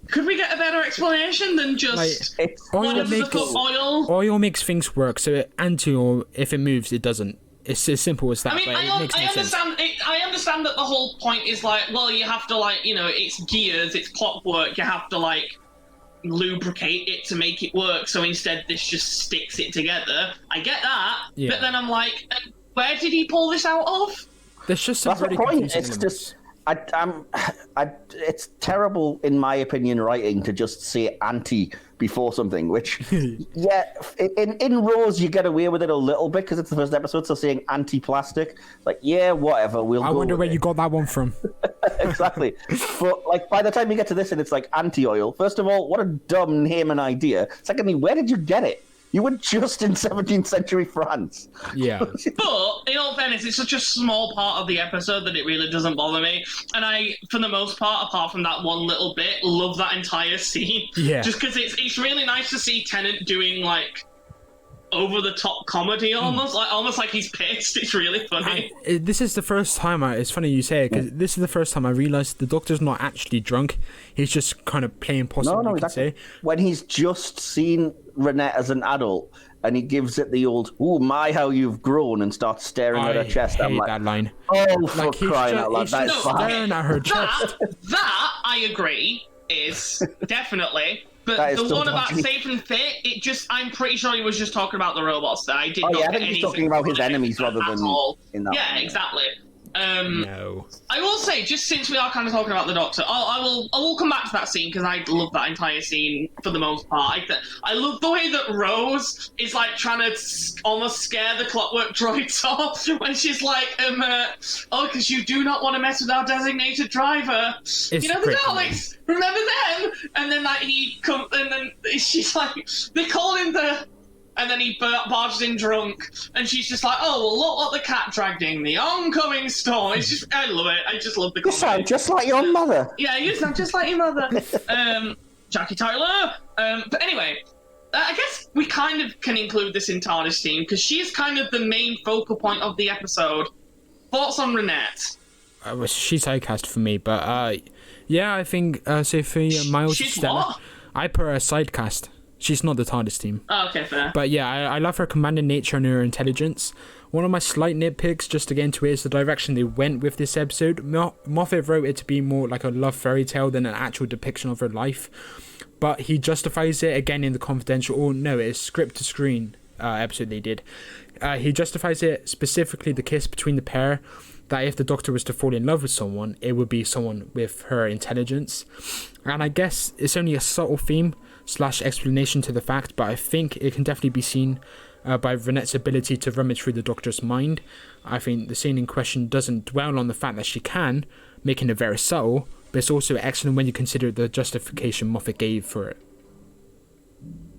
could we get a better explanation than just oil? Oil makes things work, so anti-oil, if it moves, it doesn't. It's as simple as that. I mean, I understand that the whole point is like, well, you have to it's gears, it's clockwork. You have to lubricate it to make it work. So instead, this just sticks it together. I get that, but then I'm like, where did he pull this out of? There's just some really confusing elements. It's terrible, in my opinion, writing to just say anti before something, which, in Rose, you get away with it a little bit because it's the first episode, so saying anti-plastic, whatever, I wonder where you got that one from. Exactly. But, by the time you get to this and it's anti-oil, first of all, what a dumb name and idea. Secondly, where did you get it? You were just in 17th century France. Yeah. But, in all fairness, it's such a small part of the episode that it really doesn't bother me. And I, for the most part, apart from that one little bit, love that entire scene. Yeah. Just because it's really nice to see Tennant doing, over-the-top comedy almost. Almost like he's pissed. It's really funny. This is the first time, it's funny you say it, because this is the first time I realised the Doctor's not actually drunk. He's just kind of playing possum, you could say. When he's just seen Renette as an adult and he gives it the old, "Ooh, my, how you've grown," and starts staring at her chest. I'm like, that line. Oh, for crying out loud. That's staring at her chest. That, I agree, is definitely... But the one about safe and fit, I'm pretty sure he was just talking about the robots there. I think he's talking about his enemies rather than in that. Yeah, exactly. No. I will say, just since we are kind of talking about the Doctor, I will come back to that scene because I love that entire scene for the most part. I love the way that Rose is trying to almost scare the clockwork droids off when she's like, because you do not want to mess with our designated driver. The Daleks, remember them? And then he comes, and then she's like, they call him and then he barges in drunk, and she's just like, "Oh, well, look what the cat dragged in, the oncoming storm." I love it. I just love the comedy. You sound just like your mother. Yeah, you sound just like your mother. Jackie Tyler. But anyway, I guess we kind of can include this in TARDIS team, because she's kind of the main focal point of the episode. Thoughts on Renette? She's typecast for me, but I think Sophia Miles Stella. I put her as sidecast. She's not the TARDIS team. Oh, okay, fair. But yeah, I love her commanding nature and her intelligence. One of my slight nitpicks, just to get into it, is the direction they went with this episode. Moffat wrote it to be more like a love fairy tale than an actual depiction of her life. But he justifies it again in the confidential, it's script to screen episode they did. He justifies it, specifically the kiss between the pair, that if the Doctor was to fall in love with someone, it would be someone with her intelligence. And I guess it's only a subtle theme / explanation to the fact, but I think it can definitely be seen by Renette's ability to rummage through the Doctor's mind. I think the scene in question doesn't dwell on the fact that she can, making it very subtle, but it's also excellent when you consider the justification Moffat gave for it.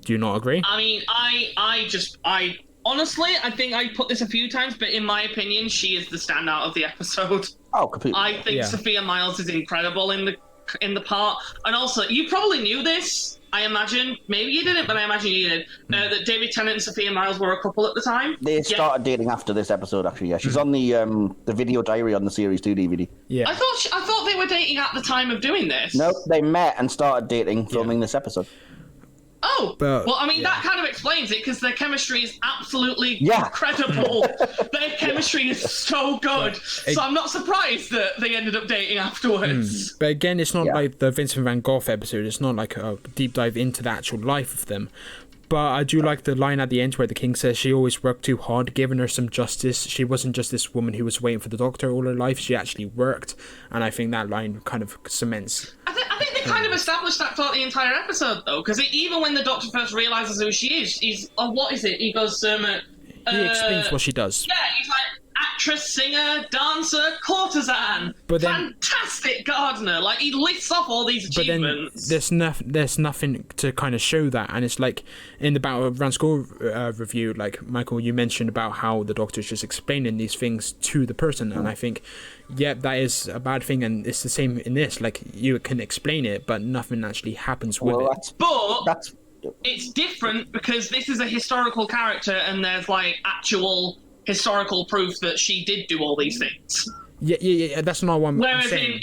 Do you not agree? I mean, I honestly, I think I put this a few times, but in my opinion, she is the standout of the episode. Oh, completely. I think Sophia Myles is incredible in the part, and also you probably knew this. I imagine, maybe you didn't, but I imagine you did. That David Tennant and Sophia Myles were a couple at the time. They started dating after this episode, actually. Yeah, she's on the video diary on the Series 2 DVD. Yeah, I thought they were dating at the time of doing this. No, they met and started dating filming this episode. Oh, well, I mean, that kind of explains it, because their chemistry is absolutely Yeah. incredible. Their chemistry is so good. So I'm not surprised that they ended up dating afterwards. But again, it's not like the Vincent van Gogh episode. It's not like a deep dive into the actual life of them. But I do like the line at the end where the king says she always worked too hard, giving her some justice. She wasn't just this woman who was waiting for the Doctor all her life. She actually worked. And I think that line kind of cements. I think they kind of established that throughout the entire episode, though, because even when the Doctor first realises who she is, he's, what is it? He goes, he explains what she does. Yeah, he's like, actress, singer, dancer, courtesan, but then, fantastic gardener. Like, he lists off all these achievements. But then there's nothing to kind of show that, and it's like in the Battle of Ranskoor review, like Michael, you mentioned about how the Doctor's just explaining these things to the person, and I think, that is a bad thing, and it's the same in this. Like, you can explain it, but nothing actually happens with it. But it's different because this is a historical character, and there's like actual historical proof that she did do all these things. Yeah, that's not what I'm saying.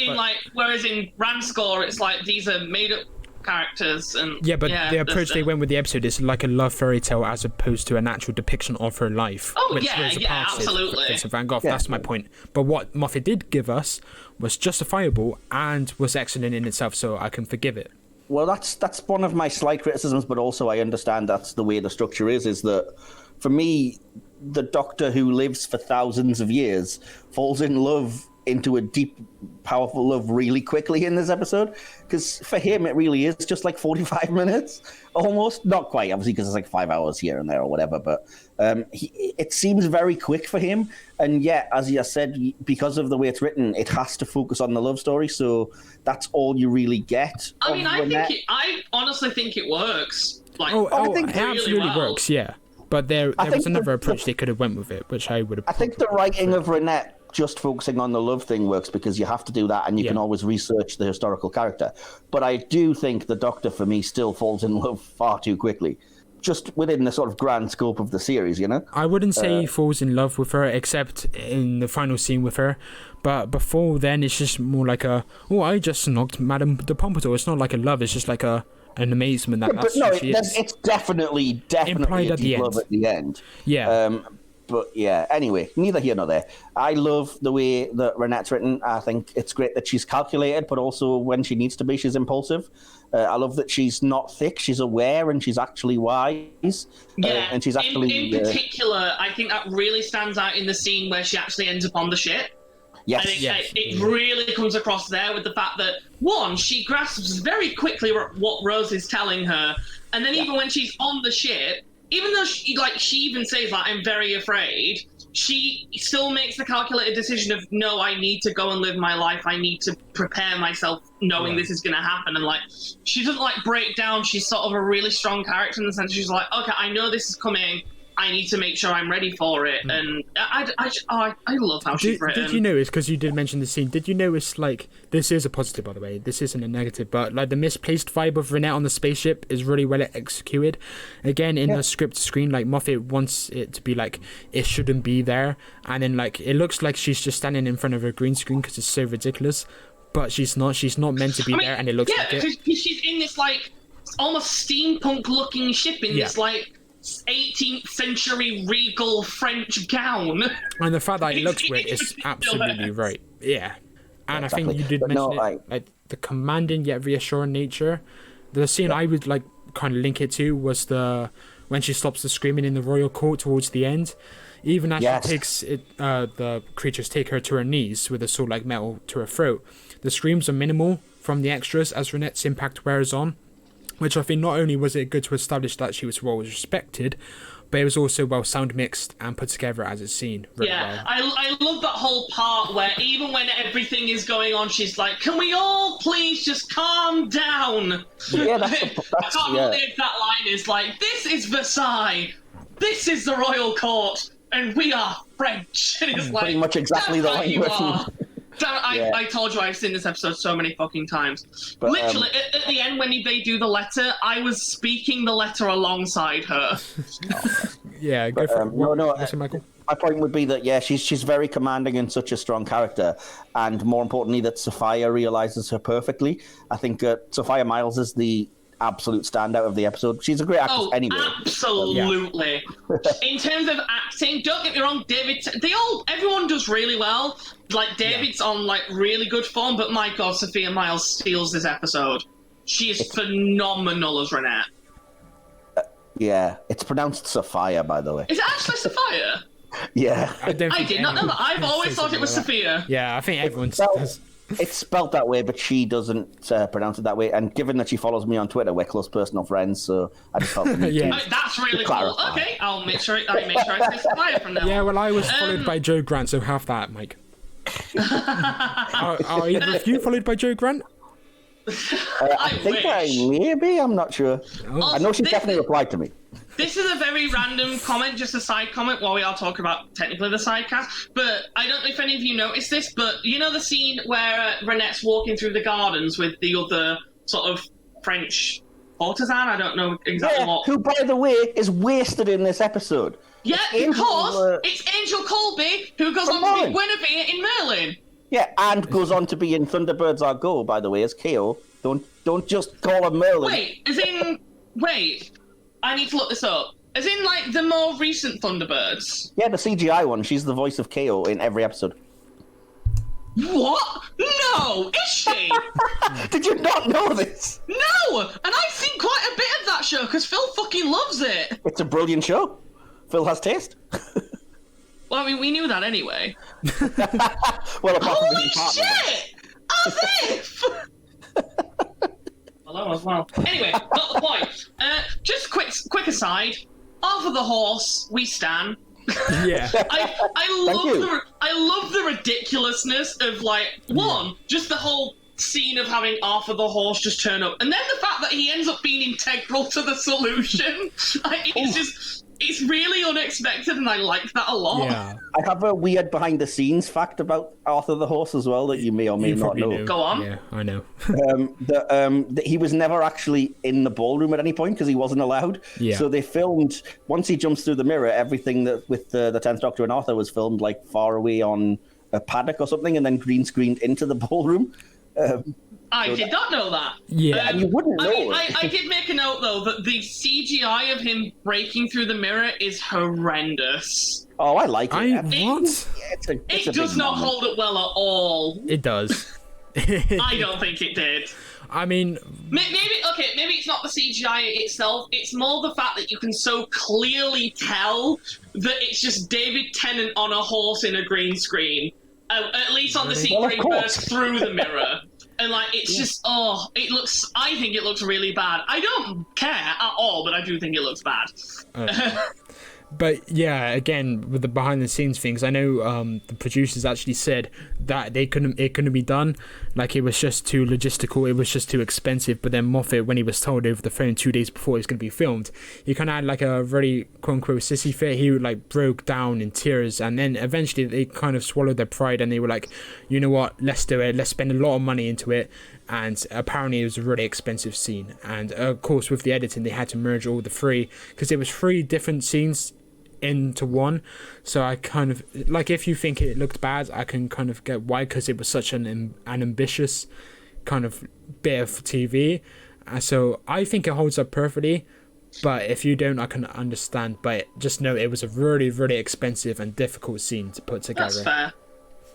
Whereas in Ranskoor, it's like these are made up characters, and the approach they went with the episode is like a love fairy tale as opposed to an actual depiction of her life. Oh, absolutely. Vincent van Gogh, that's my point. But what Moffat did give us was justifiable and was excellent in itself, so I can forgive it. Well, that's one of my slight criticisms, but also I understand that's the way the structure is that, for me, the Doctor who lives for thousands of years falls in love into a deep, powerful love really quickly in this episode, because for him it really is just like 45 minutes, almost. Not quite, obviously, because it's like 5 hours here and there or whatever, but it seems very quick for him, and yet, as you said, because of the way it's written, it has to focus on the love story, so that's all you really get. I mean, I honestly think it works. Like, I think it absolutely works, yeah. But there was another approach they could have went with it, which I would have... I think the writing of Renette just focusing on the love thing works, because you have to do that, and you can always research the historical character. But I do think the Doctor, for me, still falls in love far too quickly, just within the sort of grand scope of the series, you know? I wouldn't say he falls in love with her, except in the final scene with her. But before then, it's just more like I just knocked Madame de Pompadour. It's not like a love, it's just like an amazement that's who she is. It's definitely implied a deep love at the end. Yeah. But yeah, anyway, neither here nor there. I love the way that Renette's written. I think it's great that she's calculated, but also when she needs to be, she's impulsive. I love that she's not thick, she's aware, and she's actually wise. Yeah, and she's actually... In particular, I think that really stands out in the scene where she actually ends up on the ship. Yes. I think it really comes across there with the fact that, one, she grasps very quickly what Rose is telling her, and then even when she's on the ship, even though she even says, like, I'm very afraid, she still makes the calculated decision of, no, I need to go and live my life. I need to prepare myself knowing this is going to happen. And, like, she doesn't, like, break down. She's sort of a really strong character in the sense she's like, okay, I know this is coming. I need to make sure I'm ready for it. And I love how she's written. Did you notice, because you did mention the scene, did you notice, like, this is a positive, by the way, this isn't a negative, but, like, the misplaced vibe of Renette on the spaceship is really well executed. Again, in the script screen, like, Moffat wants it to be, like, it shouldn't be there, and then, like, it looks like she's just standing in front of a green screen because it's so ridiculous, but she's not meant to be there, and it looks like it. Yeah, because she's in this, like, almost steampunk-looking ship in this, like, 18th century regal French gown. And the fact that it looks great is absolutely right. Yeah. And I think you did mention it, like, the commanding yet reassuring nature. The scene I would, like, kind of link it to was when she stops the screaming in the royal court towards the end. Even as she takes it, the creatures take her to her knees with a sword like metal to her throat. The screams are minimal from the extras as Renette's impact wears on, which I think not only was it good to establish that she was well respected, but it was also well sound mixed and put together as a scene really yeah, well. I love that whole part where even when everything is going on, she's like, "Can we all please just calm down?" Yeah, I can't remember the exact line is like, "This is Versailles. This is the royal court, and we are French." And it's like, pretty much exactly the language. I told you I've seen this episode so many fucking times. But, literally, at the end when they do the letter, I was speaking the letter alongside her. Yeah, go for it. What's it, Michael? My point would be that, yeah, she's very commanding and such a strong character, and more importantly, that Sophia realizes her perfectly. I think Sophia Miles is the absolute standout of the episode. She's a great actress anyway. Absolutely. In terms of acting, don't get me wrong, everyone does really well. Like, David's on, like, really good form, but my God, Sophia Miles steals this episode. She is phenomenal as Renette. Yeah, it's pronounced Sophia, by the way. Is it actually Sophia? Yeah. I did not know that. I've always thought it was Sophia. Yeah, I think everyone does. It's spelt that way, but she doesn't pronounce it that way. And given that she follows me on Twitter, we're close personal friends, so I just felt the need to that's really cool. Okay, I'll make sure I say Sophia from now on. Yeah, well, I was followed by Joe Grant, so have that, Mike. Are either of you followed by Joe Grant? I think I may be. I'm not sure. I know she definitely replied to me. This is a very random comment, just a side comment while we are talking about technically the sidecast. But I don't know if any of you noticed this, but you know the scene where Renette's walking through the gardens with the other sort of French courtesan? I don't know exactly what. Who, by the way, is wasted in this episode. Yeah, because it's Angel Colby who goes on to be Guinevere in Merlin. Yeah, and goes on to be in Thunderbirds Are Go, by the way, as KO. Don't just call him Merlin. Wait, I need to look this up. As in, like, the more recent Thunderbirds? Yeah, the CGI one. She's the voice of KO in every episode. What? No! Is she? Did you not know this? No! And I've seen quite a bit of that show, because Phil fucking loves it. It's a brilliant show. Phil has taste. Well, I mean, we knew that anyway. Well, holy shit! As if! Hello as well. Anyway, not the point. Just quick aside. Arthur the horse, we stan. Yeah. I love the ridiculousness of, like, just the whole scene of having Arthur the horse just turn up, and then the fact that he ends up being integral to the solution. It's really unexpected, and I like that a lot. Yeah. I have a weird behind-the-scenes fact about Arthur the Horse as well that you may or may not know. Go on. Yeah, I know. That he was never actually in the ballroom at any point because he wasn't allowed. Yeah. So they filmed, once he jumps through the mirror, everything that with the 10th Doctor and Arthur was filmed like far away on a paddock or something, and then green screened into the ballroom. I did not know that. Yeah. And you wouldn't know I did make a note, though, that the CGI of him breaking through the mirror is horrendous. Oh, I like it. What? It does not hold up well at all. It does. I don't think it did. I mean... Maybe it's not the CGI itself, it's more the fact that you can so clearly tell that it's just David Tennant on a horse in a green screen. At least on the scene where he bursts through the mirror. And, like, it's just, I think it looks really bad. I don't care at all, but I do think it looks bad. But, yeah, again, with the behind-the-scenes things, I know the producers actually said that it couldn't be done. Like, it was just too logistical, it was just too expensive. But then Moffat, when he was told over the phone 2 days before it was going to be filmed, he kind of had, like, a very, quote-unquote, sissy fit. He, like, broke down in tears. And then eventually they kind of swallowed their pride and they were like, you know what, let's do it. Let's spend a lot of money into it. And apparently it was a really expensive scene. And, of course, with the editing, they had to merge all the three. Because it was 3 different scenes into one, so I kind of like, if you think it looked bad, I can kind of get why, because it was such an ambitious kind of bit of TV. So I think it holds up perfectly, but if you don't, I can understand. But just know it was a really, really expensive and difficult scene to put together. That's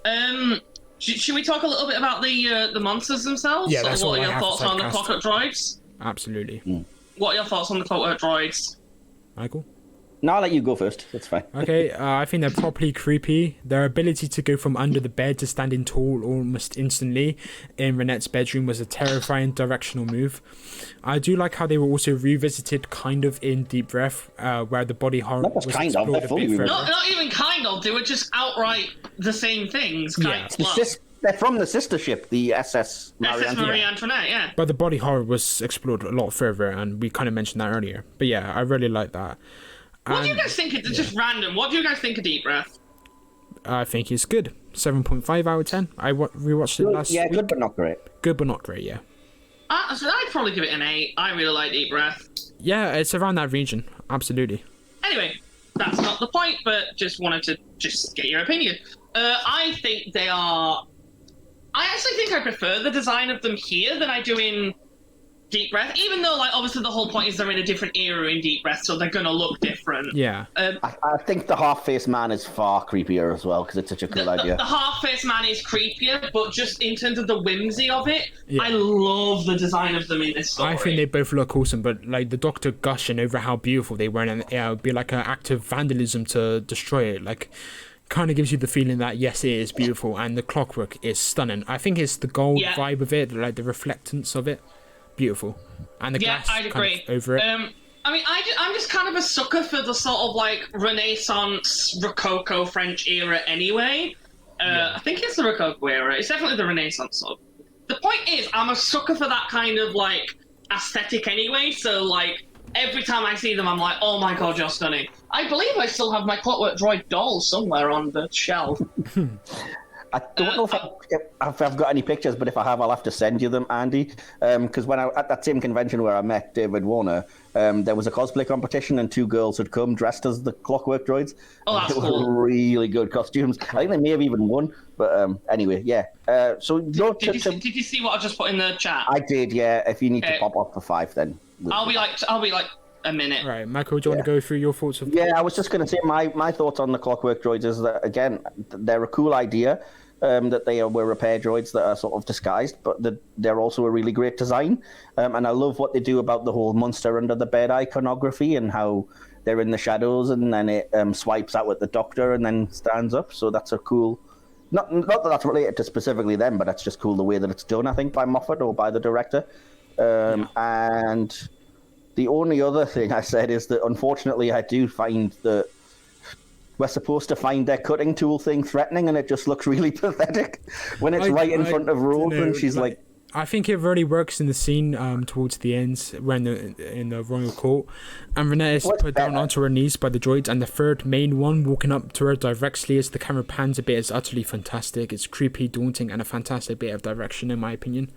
fair. Should we talk a little bit about the monsters themselves? Yeah, that's what all are your thoughts on the Clockwork Droids? Absolutely. What are your thoughts on the Clockwork Droids? Michael? No, I'll let you go first. That's fine. Okay, I think they're properly creepy. Their ability to go from under the bed to standing tall almost instantly in Renette's bedroom was a terrifying directional move. I do like how they were also revisited kind of in Deep Breath, where the body horror was kind of, explored a bit further. Not even kind of, they were just outright the same things. They're from the sister ship, the SS Marie Antoinette, yeah. But the body horror was explored a lot further, and we kind of mentioned that earlier. But yeah, I really like that. What do you guys think? It's just random. What do you guys think of Deep Breath? I think it's good. 7.5 out of 10. I rewatched it last week. Yeah, good but not great. Good but not great, yeah. So I'd probably give it an 8. I really like Deep Breath. Yeah, it's around that region. Absolutely. Anyway, that's not the point, but just wanted to just get your opinion. I think they are... I actually think I prefer the design of them here than I do in Deep Breath, even though, like, obviously the whole point is they're in a different era in Deep Breath, so they're going to look different. Yeah. I think the half-faced man is far creepier as well, because it's such a cool idea. The half-faced man is creepier, but just in terms of the whimsy of it, I love the design of them in this story. I think they both look awesome, but, like, the Doctor gushing over how beautiful they were, and it would be like an act of vandalism to destroy it, like... kind of gives you the feeling that yes, it is beautiful, and the clockwork is stunning. I think it's the gold vibe of it, like the reflectance of it, beautiful, and the glass I'd agree. Kind of over it. I mean, I'm just kind of a sucker for the sort of like Renaissance, Rococo French era anyway. I think it's the Rococo era. It's definitely the Renaissance sort of. The point is, I'm a sucker for that kind of like aesthetic anyway. So like every time I see them, I'm like, oh my god, you're stunning. I believe I still have my Clockwork Droid doll somewhere on the shelf. I don't know if I've got any pictures, but if I have, I'll have to send you them, Andy. Because when at that same convention where I met David Warner, there was a cosplay competition, and 2 girls had come dressed as the Clockwork Droids. Oh, that's cool. Really good costumes. I think they may have even won. But anyway, yeah. Did you see what I just put in the chat? I did, yeah. If you need to pop off for 5, then I'll be like a minute. Right, Michael, do you want to go through your thoughts? Yeah, I was just going to say my thoughts on the Clockwork Droids is that, again, they're a cool idea, that they were repair droids that are sort of disguised, but they're also a really great design. And I love what they do about the whole monster under the bed iconography and how they're in the shadows, and then it swipes out at the Doctor and then stands up. So that's a cool... Not that that's related to specifically them, but that's just cool the way that it's done, I think, by Moffat or by the director. And... the only other thing I said is that, unfortunately, I do find that we're supposed to find their cutting tool thing threatening, and it just looks really pathetic when it's right in front of Rose, and she's like... I think it really works in the scene towards the end when in the royal court, and Renette is put down onto her knees by the droids, and the third main one walking up to her directly as the camera pans a bit is utterly fantastic. It's creepy, daunting, and a fantastic bit of direction, in my opinion.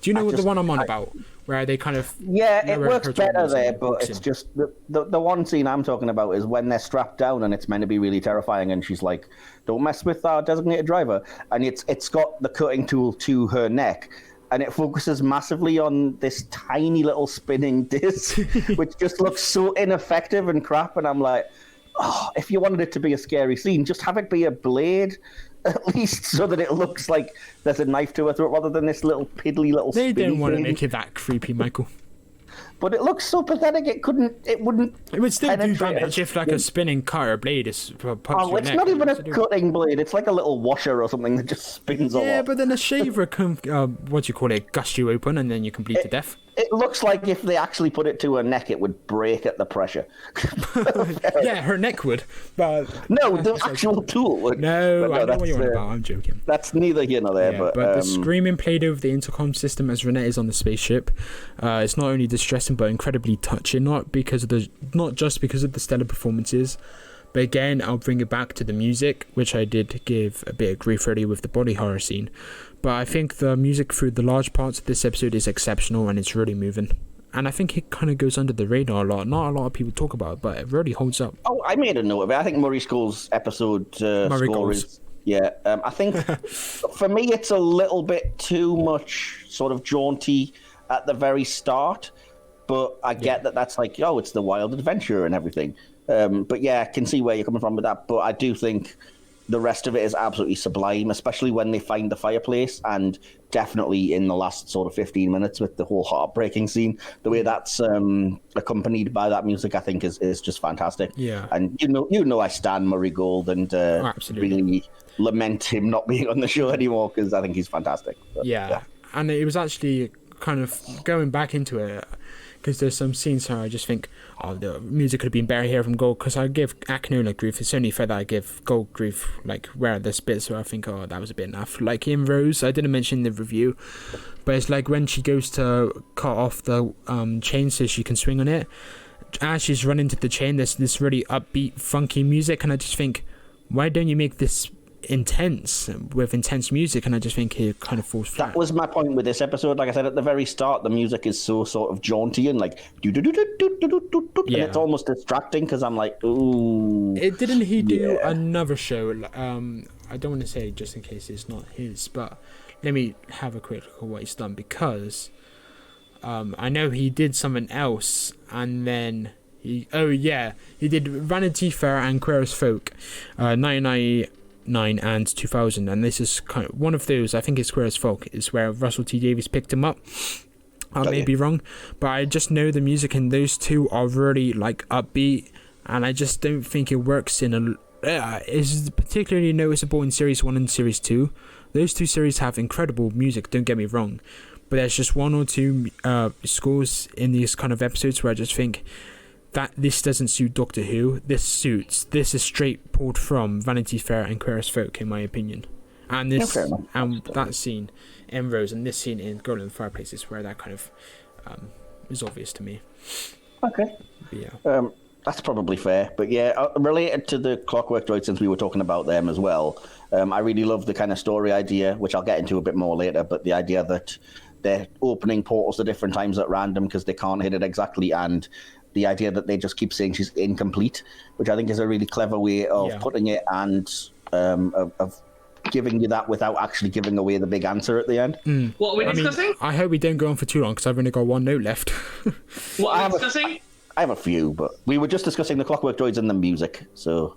Do you know what the one I'm on about? Where they kind of... Yeah, it works better there, but it's just... The one scene I'm talking about is when they're strapped down and it's meant to be really terrifying, and she's like, don't mess with our designated driver. And it's got the cutting tool to her neck, and it focuses massively on this tiny little spinning disc, which just looks so ineffective and crap, and I'm like, oh, if you wanted it to be a scary scene, just have it be a blade... at least, so that it looks like there's a knife to her throat rather than this little piddly little They spinny didn't want to thing. make it that creepy, Michael. But it looks so pathetic, it wouldn't... It would still do damage if like a spinning cutter blade is... it's not even a cutting blade, it's like a little washer or something that just spins a lot. Yeah, but then a shaver can, gust you open and then you can bleed to death. It looks like if they actually put it to her neck, it would break at the pressure. Yeah, her neck would, but... No, the actual tool would. No, I know what you're on about, I'm joking. That's neither here nor there, yeah, but the screaming played over the intercom system as Renette is on the spaceship, it's not only distressing but incredibly touching, not just because of the stellar performances, but again, I'll bring it back to the music, which I did give a bit of grief earlier with the body horror scene. But I think the music through the large parts of this episode is exceptional, and it's really moving. And I think it kind of goes under the radar a lot. Not a lot of people talk about it, but it really holds up. Oh, I made a note of it. I think Murray School's episode score is... Yeah, I think for me it's a little bit too much sort of jaunty at the very start. But I get that that's like, it's the wild adventure and everything. But yeah, I can see where you're coming from with that. But I do think the rest of it is absolutely sublime, especially when they find the fireplace, and definitely in the last sort of 15 minutes with the whole heartbreaking scene. The way that's accompanied by that music, I think, is just fantastic. Yeah. And you know I stand Murray Gold and really lament him not being on the show anymore, because I think he's fantastic. But, yeah, and it was actually kind of going back into it, because there's some scenes where I just think, oh, the music could have been better here from Gold, because I give Akinola grief. It's only fair that I give Gold grief, like, where there's bits where I think, oh, that was a bit enough. Like in Rose, I didn't mention in the review, but it's like when she goes to cut off the chain so she can swing on it, as she's running to the chain, there's this really upbeat, funky music, and I just think, why don't you make this intense with intense music? And I just think it kind of falls flat. That was my point with this episode. Like I said at the very start, the music is so sort of jaunty and like and it's almost distracting, because I'm like, ooh. Didn't he do another show? I don't want to say just in case it's not his, but let me have a quick look at what he's done, because I know he did something else, and then he did Vanity Fair and Queer as Folk, 1999 and 2000, and this is kind of one of those. I think it's Queer as Folk is where Russell T Davies picked him up. I may be wrong, but I just know the music in those two are really like upbeat, and I just don't think it works in it's particularly noticeable in Series 1 and Series 2. Those two series have incredible music, don't get me wrong, but there's just one or two scores in these kind of episodes where I just think that this doesn't suit Doctor Who. This is straight pulled from Vanity Fair and Queer as Folk, in my opinion. And this and that scene in Rose and this scene in Girl in the Fireplace is where that kind of is obvious to me. Okay. Yeah. That's probably fair. But yeah, related to the Clockwork Droid, since we were talking about them as well, I really love the kind of story idea, which I'll get into a bit more later, but the idea that they're opening portals at different times at random because they can't hit it exactly, and the idea that they just keep saying she's incomplete, which I think is a really clever way of putting it, and of giving you that without actually giving away the big answer at the end. What are we discussing? I hope we don't go on for too long, because I've only got one note left. What are we discussing? I have a few, but we were just discussing the Clockwork Droids and the music. So,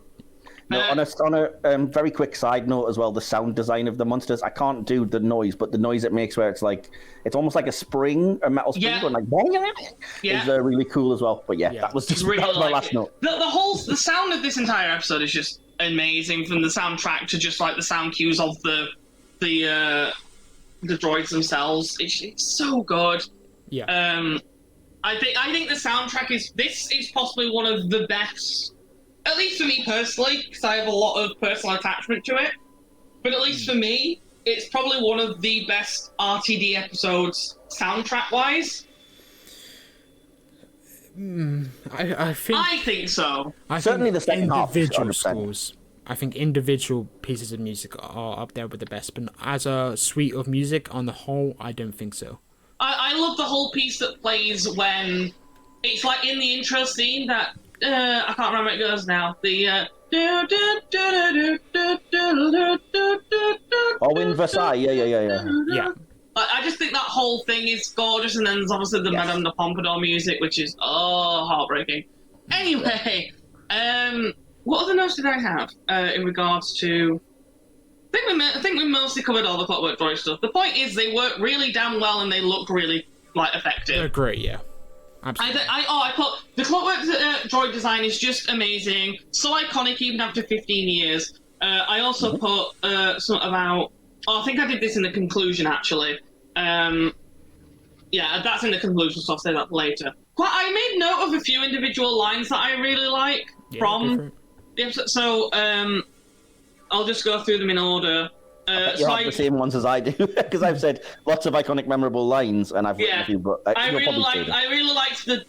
on a very quick side note as well, the sound design of the monsters. I can't do the noise, but the noise it makes, where it's almost like a spring, a metal spring, going like is really cool as well. But that was just really that was my last note. The sound of this entire episode is just amazing, from the soundtrack to just like the sound cues of the droids themselves. It's so good. Yeah. I think the soundtrack is possibly one of the best, at least for me personally, because I have a lot of personal attachment to it. But at least for me, it's probably one of the best RTD episodes soundtrack-wise. I think so. Certainly the second half. Individual scores. I think individual pieces of music are up there with the best, but as a suite of music on the whole, I don't think so. I love the whole piece that plays when it's like in the intro scene that I can't remember how it goes now. The in Versailles, yeah. I just think that whole thing is gorgeous, and then there's obviously the Madame de Pompadour music, which is heartbreaking. Anyway, what other notes did I have in regards to? I think we mostly covered all the Clockwork Droid stuff. The point is, they work really damn well, and they look really effective. They're great, yeah. Absolutely. I put the Clockwork Droid design is just amazing, so iconic even after 15 years. I also put something about. I think I did this in the conclusion actually. That's in the conclusion, so I'll say that later. But I made note of a few individual lines that I really like from the episode. So I'll just go through them in order. You have the same ones as I do, because I've said lots of iconic, memorable lines, and I've written a few. But I really liked the.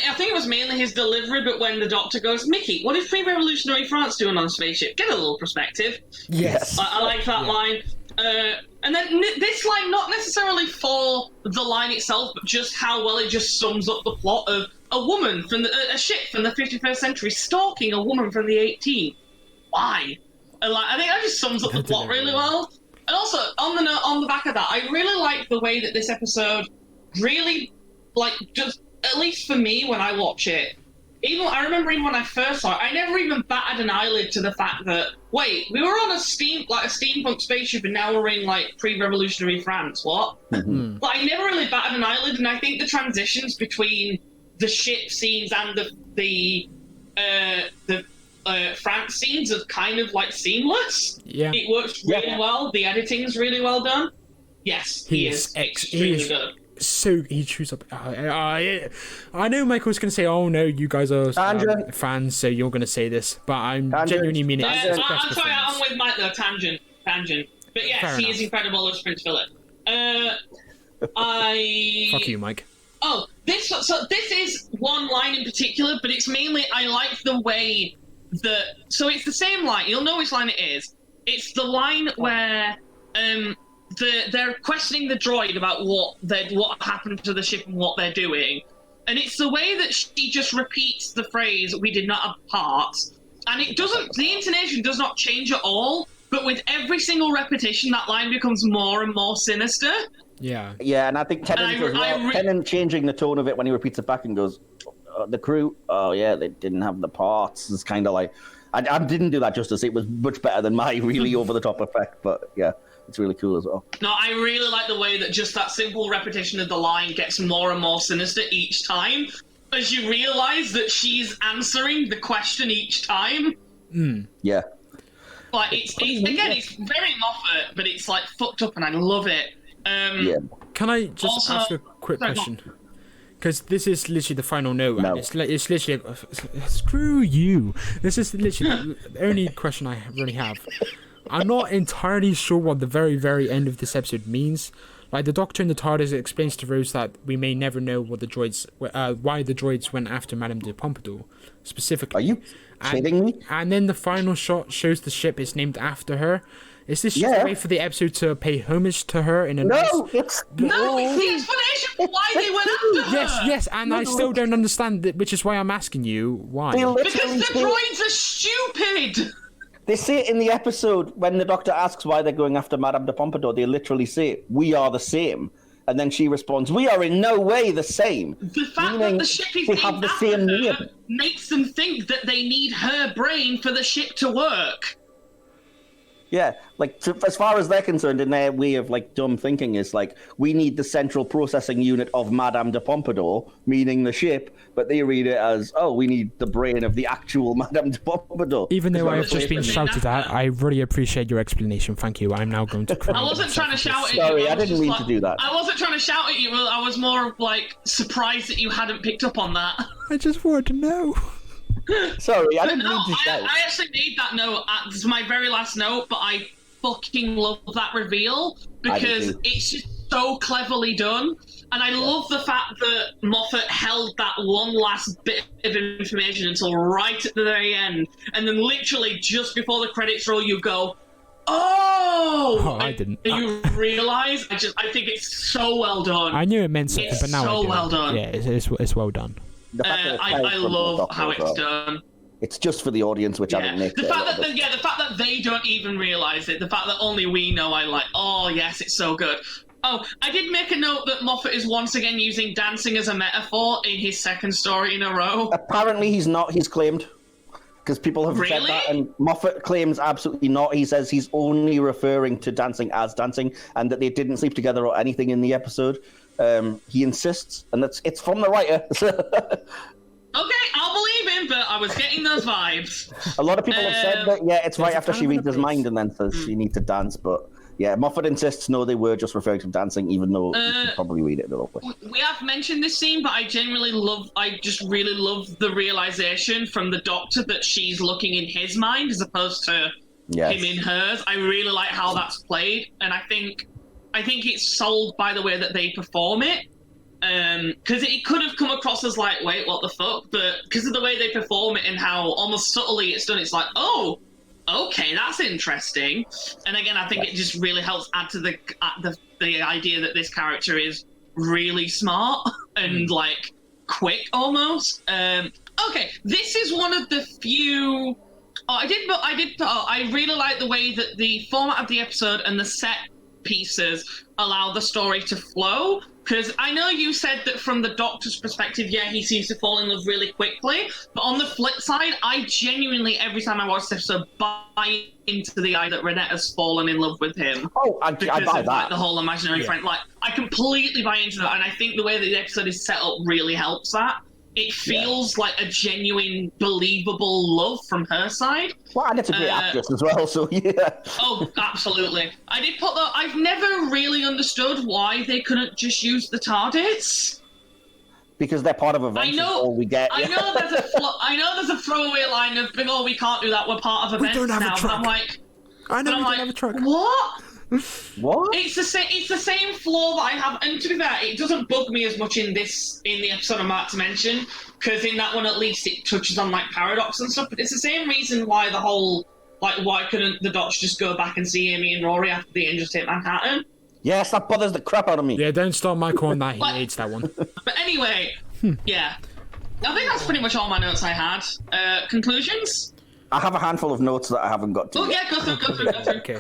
I think it was mainly his delivery, but when the Doctor goes, "Mickey, what is pre-revolutionary France doing on a spaceship? Get a little perspective." Yes, I like that line. And then this line, not necessarily for the line itself, but just how well it just sums up the plot of a woman from a ship from the 51st century stalking a woman from the 18th. Why? And I think that just sums up the plot really well. And also, on the back of that, I really like the way that this episode really, just at least for me when I watch it, even I remember even when I first saw it, I never even batted an eyelid to the fact that wait, we were on a steampunk spaceship, and now we're in like pre-revolutionary France. What? Mm-hmm. But I never really batted an eyelid, and I think the transitions between the ship scenes and the France scenes are kind of like seamless. Yeah, it works really well. The editing's really well done. Yes, he is extremely good. So he chews up. I know Michael's going to say, "Oh no, you guys are fans, so you're going to say this," but I'm genuinely meaning it. I'm sorry, I'm with Mike though. Tangent. But yes, he is incredible as Prince Philip. Fuck you, Mike. Oh, this is one line in particular, but it's mainly I like the way that. So it's the same line. You'll know which line it is. It's the line where they're questioning the droid about what happened to the ship and what they're doing, and it's the way that she just repeats the phrase "we did not have parts," and it doesn't. The intonation does not change at all, but with every single repetition, that line becomes more and more sinister. Yeah, and I think Tennant changing the tone of it when he repeats it back and goes, "The crew, oh yeah, they didn't have the parts." It's kind of like I didn't do that justice. It was much better than my really over the top effect, but yeah. It's really cool as well. No, I really like the way that just that simple repetition of the line gets more and more sinister each time, as you realise that she's answering the question each time. Yeah. Like it's very Moffat, but it's like fucked up, and I love it. Can I just ask a quick question? Because this is literally the final note. No. It's literally screw you. This is literally the only question I really have. I'm not entirely sure what the very, very end of this episode means. Like, the Doctor in the TARDIS explains to Rose that we may never know what the droids, why the droids went after Madame de Pompadour, specifically. Are you kidding me? And then the final shot shows the ship is named after her. Is this just a way for the episode to pay homage to her in a it's the explanation for why they went after her. Yes, and I still don't understand it, which is why I'm asking you why. Because the droids are stupid. They say it in the episode when the Doctor asks why they're going after Madame de Pompadour. They literally say, "We are the same," and then she responds, "We are in no way the same." The fact that the ship is named after her makes them think that they need her brain for the ship to work. Yeah, like as far as they're concerned, in their way of like dumb thinking, is like we need the central processing unit of Madame de Pompadour, meaning the ship, but they read it as we need the brain of the actual Madame de Pompadour. Even though I have just been shouted at, I really appreciate your explanation. Thank you. I'm now going to cry. I wasn't trying to shout at you. Sorry, I didn't mean to do that. I wasn't trying to shout at you. I was more like surprised that you hadn't picked up on that. I just wanted to know. Sorry, I didn't mean to shout. I actually made that note. This is my very last note, but I fucking love that reveal because it's just so cleverly done. And I love the fact that Moffat held that one last bit of information until right at the very end. And then literally just before the credits roll, you go, oh! I didn't. And you realise, I think it's so well done. I knew it meant something, but now so well done. Yeah, it's well done. I love how it's done. It's just for the audience, which I think makes the fact that they don't even realise it, the fact that only we know, I like, oh yes, it's so good. Oh, I did make a note that Moffat is once again using dancing as a metaphor in his second story in a row. Apparently he's not, he's claimed. Because people have said that, and Moffat claims absolutely not. He says he's only referring to dancing as dancing, and that they didn't sleep together or anything in the episode. He insists, and it's from the writer. Okay, I'll believe him, but I was getting those vibes. A lot of people have said that, it's right after she reads his mind and then says she needs to dance, but yeah, Moffat insists, no, they were just referring to dancing, even though you can probably read it a little bit. We have mentioned this scene, but I just really love the realization from the Doctor that she's looking in his mind as opposed to him in hers. I really like how that's played, and I think it's sold by the way that they perform it. Because it could have come across as like, wait, what the fuck? But because of the way they perform it and how almost subtly it's done, it's like, oh, okay, that's interesting. And again, I think it just really helps add to the idea that this character is really smart and like quick almost. Okay, this is one of the few. I really like the way that the format of the episode and the set pieces allow the story to flow. Because I know you said that from the Doctor's perspective, yeah, he seems to fall in love really quickly. But on the flip side, I genuinely, every time I watch this episode, buy into the idea that Renetta's fallen in love with him. Oh, I buy that. Like, the whole imaginary friend. Like, I completely buy into that. And I think the way that the episode is set up really helps that. It feels like a genuine, believable love from her side. Well, and it's a great actress as well, so yeah. Oh, absolutely. I did put that. I've never really understood why they couldn't just use the TARDIS. Because they're part of Avengers, all we get. I know there's a throwaway line of, oh, we can't do that, we're part of Avengers now. But I'm like, I know we don't have a truck. What? What? It's the same flaw that I have, and to be fair, it doesn't bug me as much in the episode of Mark to Mention, because in that one at least it touches on like paradox and stuff. But it's the same reason why the whole why couldn't the Doctor just go back and see Amy and Rory after the end just hit Manhattan? Yes, that bothers the crap out of me. Yeah, don't start Michael on that. He hates that one. But anyway, yeah, I think that's pretty much all my notes I had. Conclusions? I have a handful of notes that I haven't got to. Oh yeah, go through. Okay.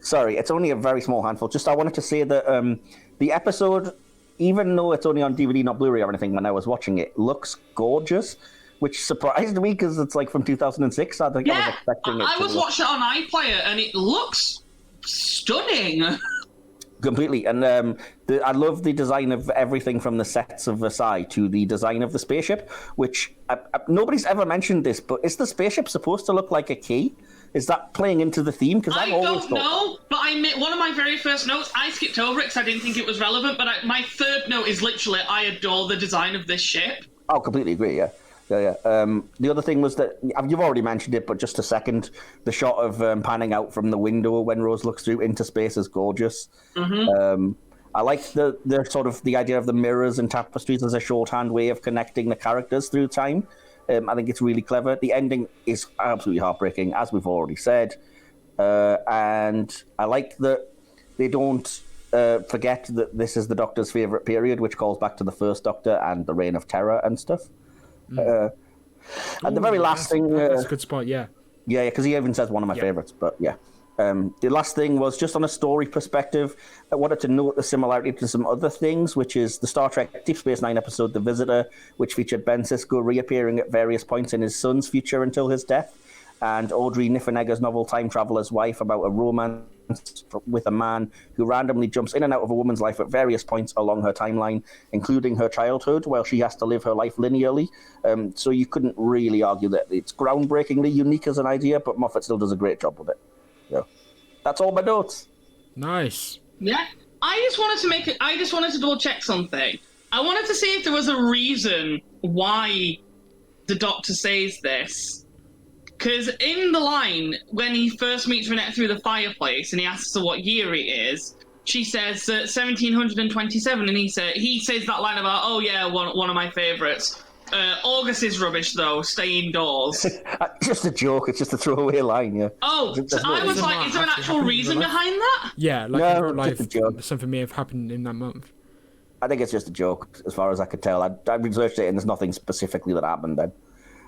Sorry, it's only a very small handful. Just I wanted to say that the episode, even though it's only on DVD, not Blu-ray or anything, when I was watching it, looks gorgeous, which surprised me because it's like from 2006. I think I was expecting it. I was watching it on iPlayer and it looks stunning. Completely, and I love the design of everything from the sets of Versailles to the design of the spaceship, which nobody's ever mentioned this, but is the spaceship supposed to look like a key? Is that playing into the theme? Because I don't know, but one of my very first notes, I skipped over it because I didn't think it was relevant, but my third note is literally, I adore the design of this ship. Oh, completely agree, yeah. The other thing was that, you've already mentioned it, but just a second, the shot of panning out from the window when Rose looks through into space is gorgeous. Mm-hmm. I like the sort of the idea of the mirrors and tapestries as a shorthand way of connecting the characters through time. I think it's really clever. The ending is absolutely heartbreaking, as we've already said. And I like that they don't forget that this is the Doctor's favourite period, which calls back to the first Doctor and the Reign of Terror and stuff. And the very last thing... that's a good spot, yeah. Yeah, because he even says one of my favourites, but yeah. The last thing was just on a story perspective. I wanted to note the similarity to some other things, which is the Star Trek Deep Space Nine episode, The Visitor, which featured Ben Sisko reappearing at various points in his son's future until his death, and Audrey Niffenegger's novel Time Traveler's Wife about a romance with a man who randomly jumps in and out of a woman's life at various points along her timeline, including her childhood, while she has to live her life linearly. So you couldn't really argue that it's groundbreakingly unique as an idea, but Moffat still does a great job with it. Yeah, that's all my notes. Nice. Yeah, I just wanted to double check something. I wanted to see if there was a reason why the Doctor says this. Because in the line, when he first meets Renette through the fireplace and he asks her what year it is, she says 1727, and he says that line about, oh yeah, one of my favourites. August is rubbish, though. Stay indoors. Just a joke. It's just a throwaway line, yeah. Oh, so I was like, is there an actual reason behind that? Yeah, like no, in real life, just a joke. Something may have happened in that month. I think it's just a joke, as far as I could tell. I researched it, and there's nothing specifically that happened then.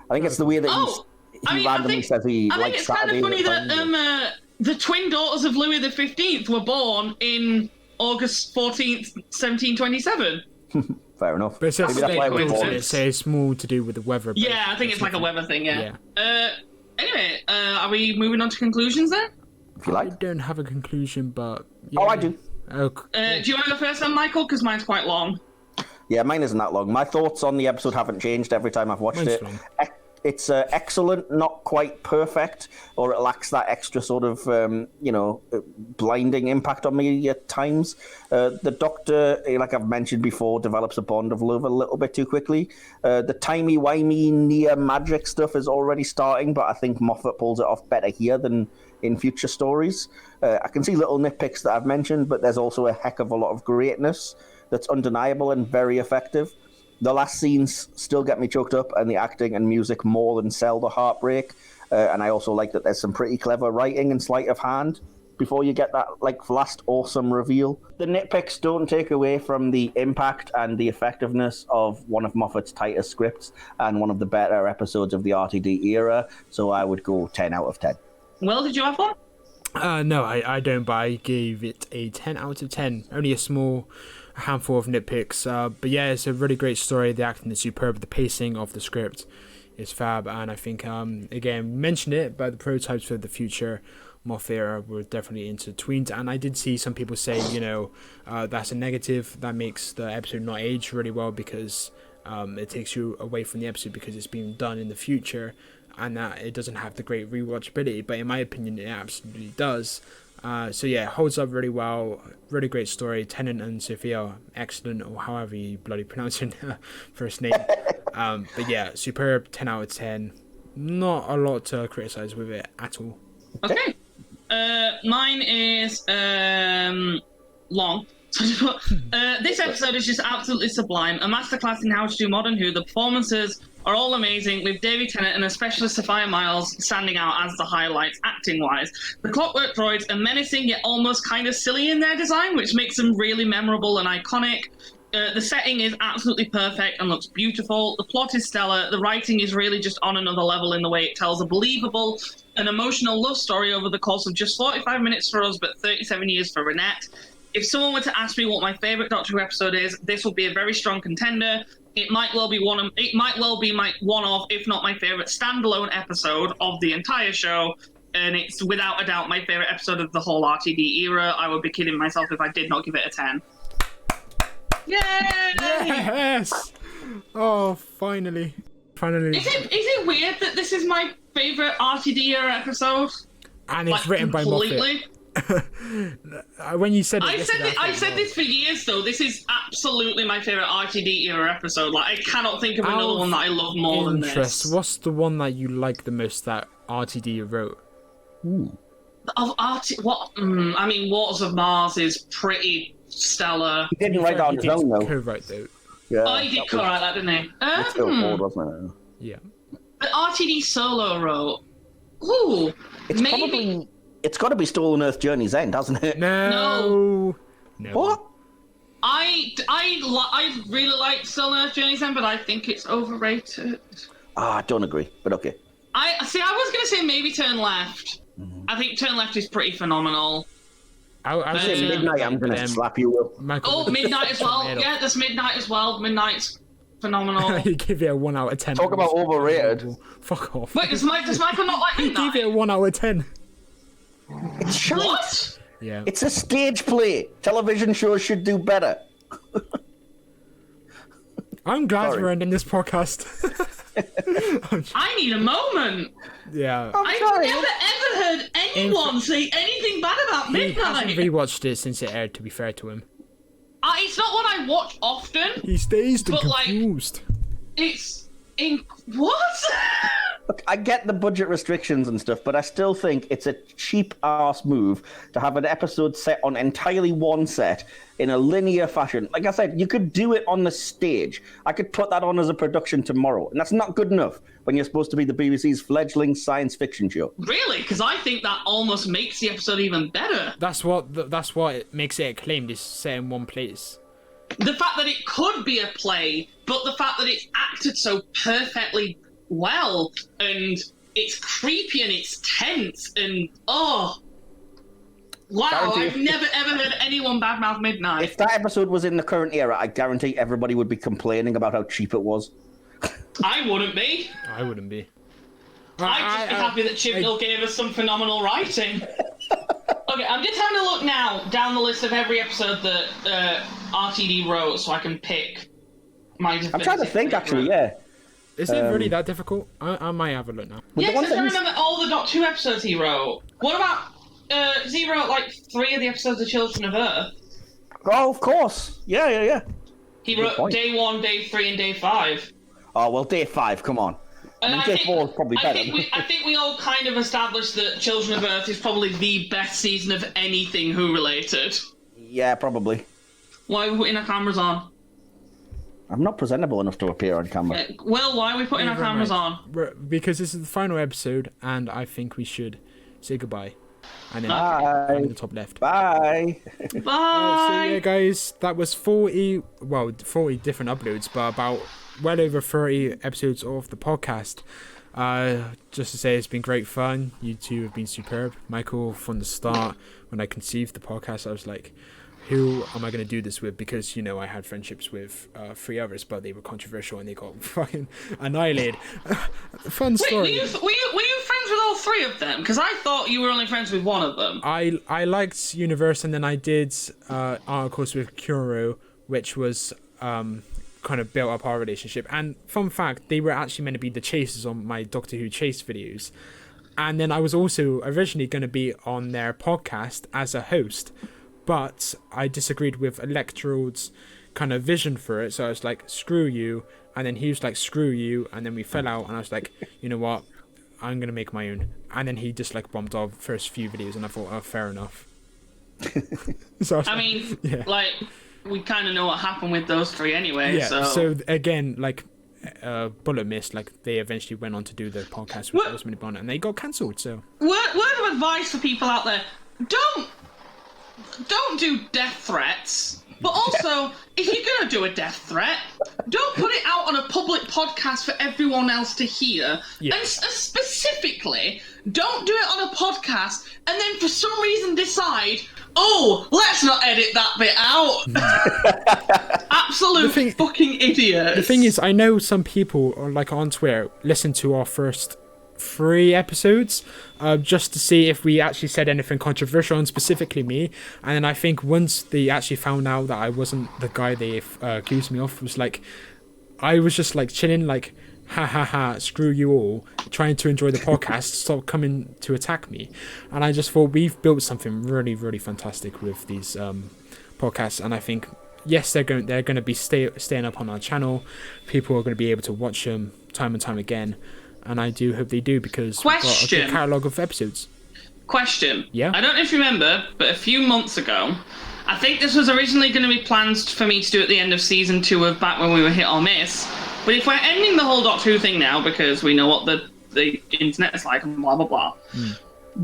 I think it's the way that he randomly says he likes Saturday. I think it's kind of funny that the twin daughters of Louis XV were born in August 14th, 1727. Fair enough. But it's more to do with the weather. Yeah, I think it's like a weather thing, yeah. Anyway, are we moving on to conclusions then? If you like. I don't have a conclusion, but... Yeah. Oh, I do. Okay. Do you want to go first then, Michael? Because mine's quite long. Yeah, mine isn't that long. My thoughts on the episode haven't changed every time I've watched it. Long. It's excellent, not quite perfect, or it lacks that extra sort of, blinding impact on me at times. The Doctor, like I've mentioned before, develops a bond of love a little bit too quickly. The timey-wimey near magic stuff is already starting, but I think Moffat pulls it off better here than in future stories. I can see little nitpicks that I've mentioned, but there's also a heck of a lot of greatness that's undeniable and very effective. The last scenes still get me choked up, and the acting and music more than sell the heartbreak. And I also like that there's some pretty clever writing and sleight of hand before you get that last awesome reveal. The nitpicks don't take away from the impact and the effectiveness of one of Moffat's tightest scripts and one of the better episodes of the RTD era. So I would go 10 out of 10. Will, did you have one? No, I don't, but I gave it a 10 out of 10. Only a small handful of nitpicks. But yeah, it's a really great story. The acting is superb. The pacing of the script is fab. And I think, again, mentioned it, but the prototypes for the future Moth era were definitely intertwined. And I did see some people say, that's a negative. That makes the episode not age really well because it takes you away from the episode because it's being done in the future. And that it doesn't have the great rewatchability, but in my opinion, it absolutely does. So yeah, it holds up really well. Really great story. Tennant and Sophia, excellent, or however you bloody pronounce your first name. But yeah, superb. 10 out of 10. Not a lot to criticize with it at all. Okay. Mine is long. This episode is just absolutely sublime. A masterclass in how to do Modern Who. The performances are all amazing, with Davy Tennant and especially Sophia Miles standing out as the highlights, acting-wise. The Clockwork Droids are menacing yet almost kind of silly in their design, which makes them really memorable and iconic. The setting is absolutely perfect and looks beautiful. The plot is stellar. The writing is really just on another level in the way it tells a believable and emotional love story over the course of just 45 minutes for us, but 37 years for Renette. If someone were to ask me what my favourite Doctor Who episode is, this would be a very strong contender. It might well be my one of, if not my favourite standalone episode of the entire show, and it's without a doubt my favourite episode of the whole RTD era. I would be kidding myself if I did not give it a 10. Yay! Yes! Oh, finally. Is it weird that this is my favourite RTD era episode? And it's written by Moffat. When you said it, I said this for years though. This is absolutely my favorite RTD era episode. Like, I cannot think of another one that I love more than this. What's the one that you like the most that RTD wrote? Ooh. Of what? I mean, Waters of Mars is pretty stellar. He didn't write that on his own though. Co-write though. Yeah, oh, he did co-write that, didn't he? It's still old, wasn't it? Yeah. The RTD solo wrote. Ooh, it's maybe. Probably. It's got to be Stolen Earth Journey's End, hasn't it? No. What? I really like Stolen Earth Journey's End, but I think it's overrated. I don't agree, but okay. I was going to say maybe Turn Left. Mm-hmm. I think Turn Left is pretty phenomenal. I say Midnight, I'm going to slap you, Will. Oh, Midnight as well. Yeah, there's Midnight as well. Midnight's phenomenal. You give it a 1 out of 10. Talk about overrated. Fuck off. Wait, does Michael not like Midnight? You give it a 1 out of 10. It's shite. What? Yeah. It's a stage play. Television shows should do better. I'm glad we're ending this podcast. I need a moment. Yeah. I've never ever heard anyone say anything bad about Midnight. He hasn't rewatched it since it aired, to be fair to him. It's not one I watch often. He's dazed and but confused. It's in what? Look, I get the budget restrictions and stuff, but I still think it's a cheap-ass move to have an episode set on entirely one set in a linear fashion. Like I said, you could do it on the stage. I could put that on as a production tomorrow, and that's not good enough when you're supposed to be the BBC's fledgling science fiction show. Really? Because I think that almost makes the episode even better. That's what it makes it acclaimed, is set in one place. The fact that it could be a play, but the fact that it's acted so perfectly well, and it's creepy and it's tense, and wow, I've never ever heard anyone badmouth Midnight. If that episode was in the current era, I guarantee everybody would be complaining about how cheap it was. I wouldn't be. I wouldn't be. I'd just be happy that Chibnall gave us some phenomenal writing. Okay, I'm just having a look now down the list of every episode that RTD wrote, so I can pick my definitive I'm trying to think, favorite. actually, yeah. Is it really that difficult? I might have a look now. Yeah, because I remember all the Doctor Who episodes he wrote. What about, he wrote like 3 of the episodes of Children of Earth. Oh, of course. Yeah. He wrote Day 1, Day 3, and Day 5. Oh, well, Day 5, come on. And Day 4 is probably better. I think we all kind of established that Children of Earth is probably the best season of anything Who related. Yeah, probably. Why are we putting our cameras on? I'm not presentable enough to appear on camera. Well, why are we putting our cameras on? Because this is the final episode, and I think we should say goodbye. And then Bye. in the top left. Bye. Bye. So yeah, guys, that was 40 different uploads, but about well over 30 episodes of the podcast. Just to say, it's been great fun. You two have been superb. Michael, from the start, when I conceived the podcast, I was like, who am I going to do this with? Because, I had friendships with 3 others, but they were controversial and they got fucking annihilated. Fun story. Wait, were you friends with all 3 of them? Because I thought you were only friends with one of them. I liked Universe, and then I did articles with Kuro, which was kind of built up our relationship. And fun fact, they were actually meant to be the chasers on my Doctor Who chase videos. And then I was also originally going to be on their podcast as a host, but I disagreed with Electrode's kind of vision for it. So I was like, screw you. And then he was like, screw you. And then we fell out, and I was like, you know what? I'm going to make my own. And then he just like bombed off first few videos, and I thought, oh, fair enough. So we kind of know what happened with those 3 anyway. Yeah, so again, like, Bullet missed, like, they eventually went on to do the podcast with Rosemary Bonnet, and they got cancelled, so... Word of advice for people out there, don't do death threats, but also, if you're going to do a death threat, don't put it out on a public podcast for everyone else to hear. Yeah. And specifically, don't do it on a podcast and then for some reason decide, oh, let's not edit that bit out. Absolute fucking idiots. The thing is, I know some people, like, on Twitter, listen to our first 3 episodes just to see if we actually said anything controversial, and specifically me. And then I think once they actually found out that I wasn't the guy they accused me of, was like, I was just like chilling, like, ha ha ha, screw you all, trying to enjoy the podcast, stop coming to attack me. And I just thought we've built something really, really fantastic with these podcasts. And I think, yes, they're going to be staying up on our channel. People are going to be able to watch them time and time again. And I do hope they do, because we've got a good catalogue of episodes. Question. Yeah? I don't know if you remember, but a few months ago, I think this was originally going to be planned for me to do at the end of season 2 of Back When We Were Hit or Miss. But if we're ending the whole Doctor Who thing now, because we know what the internet is like and blah, blah, blah,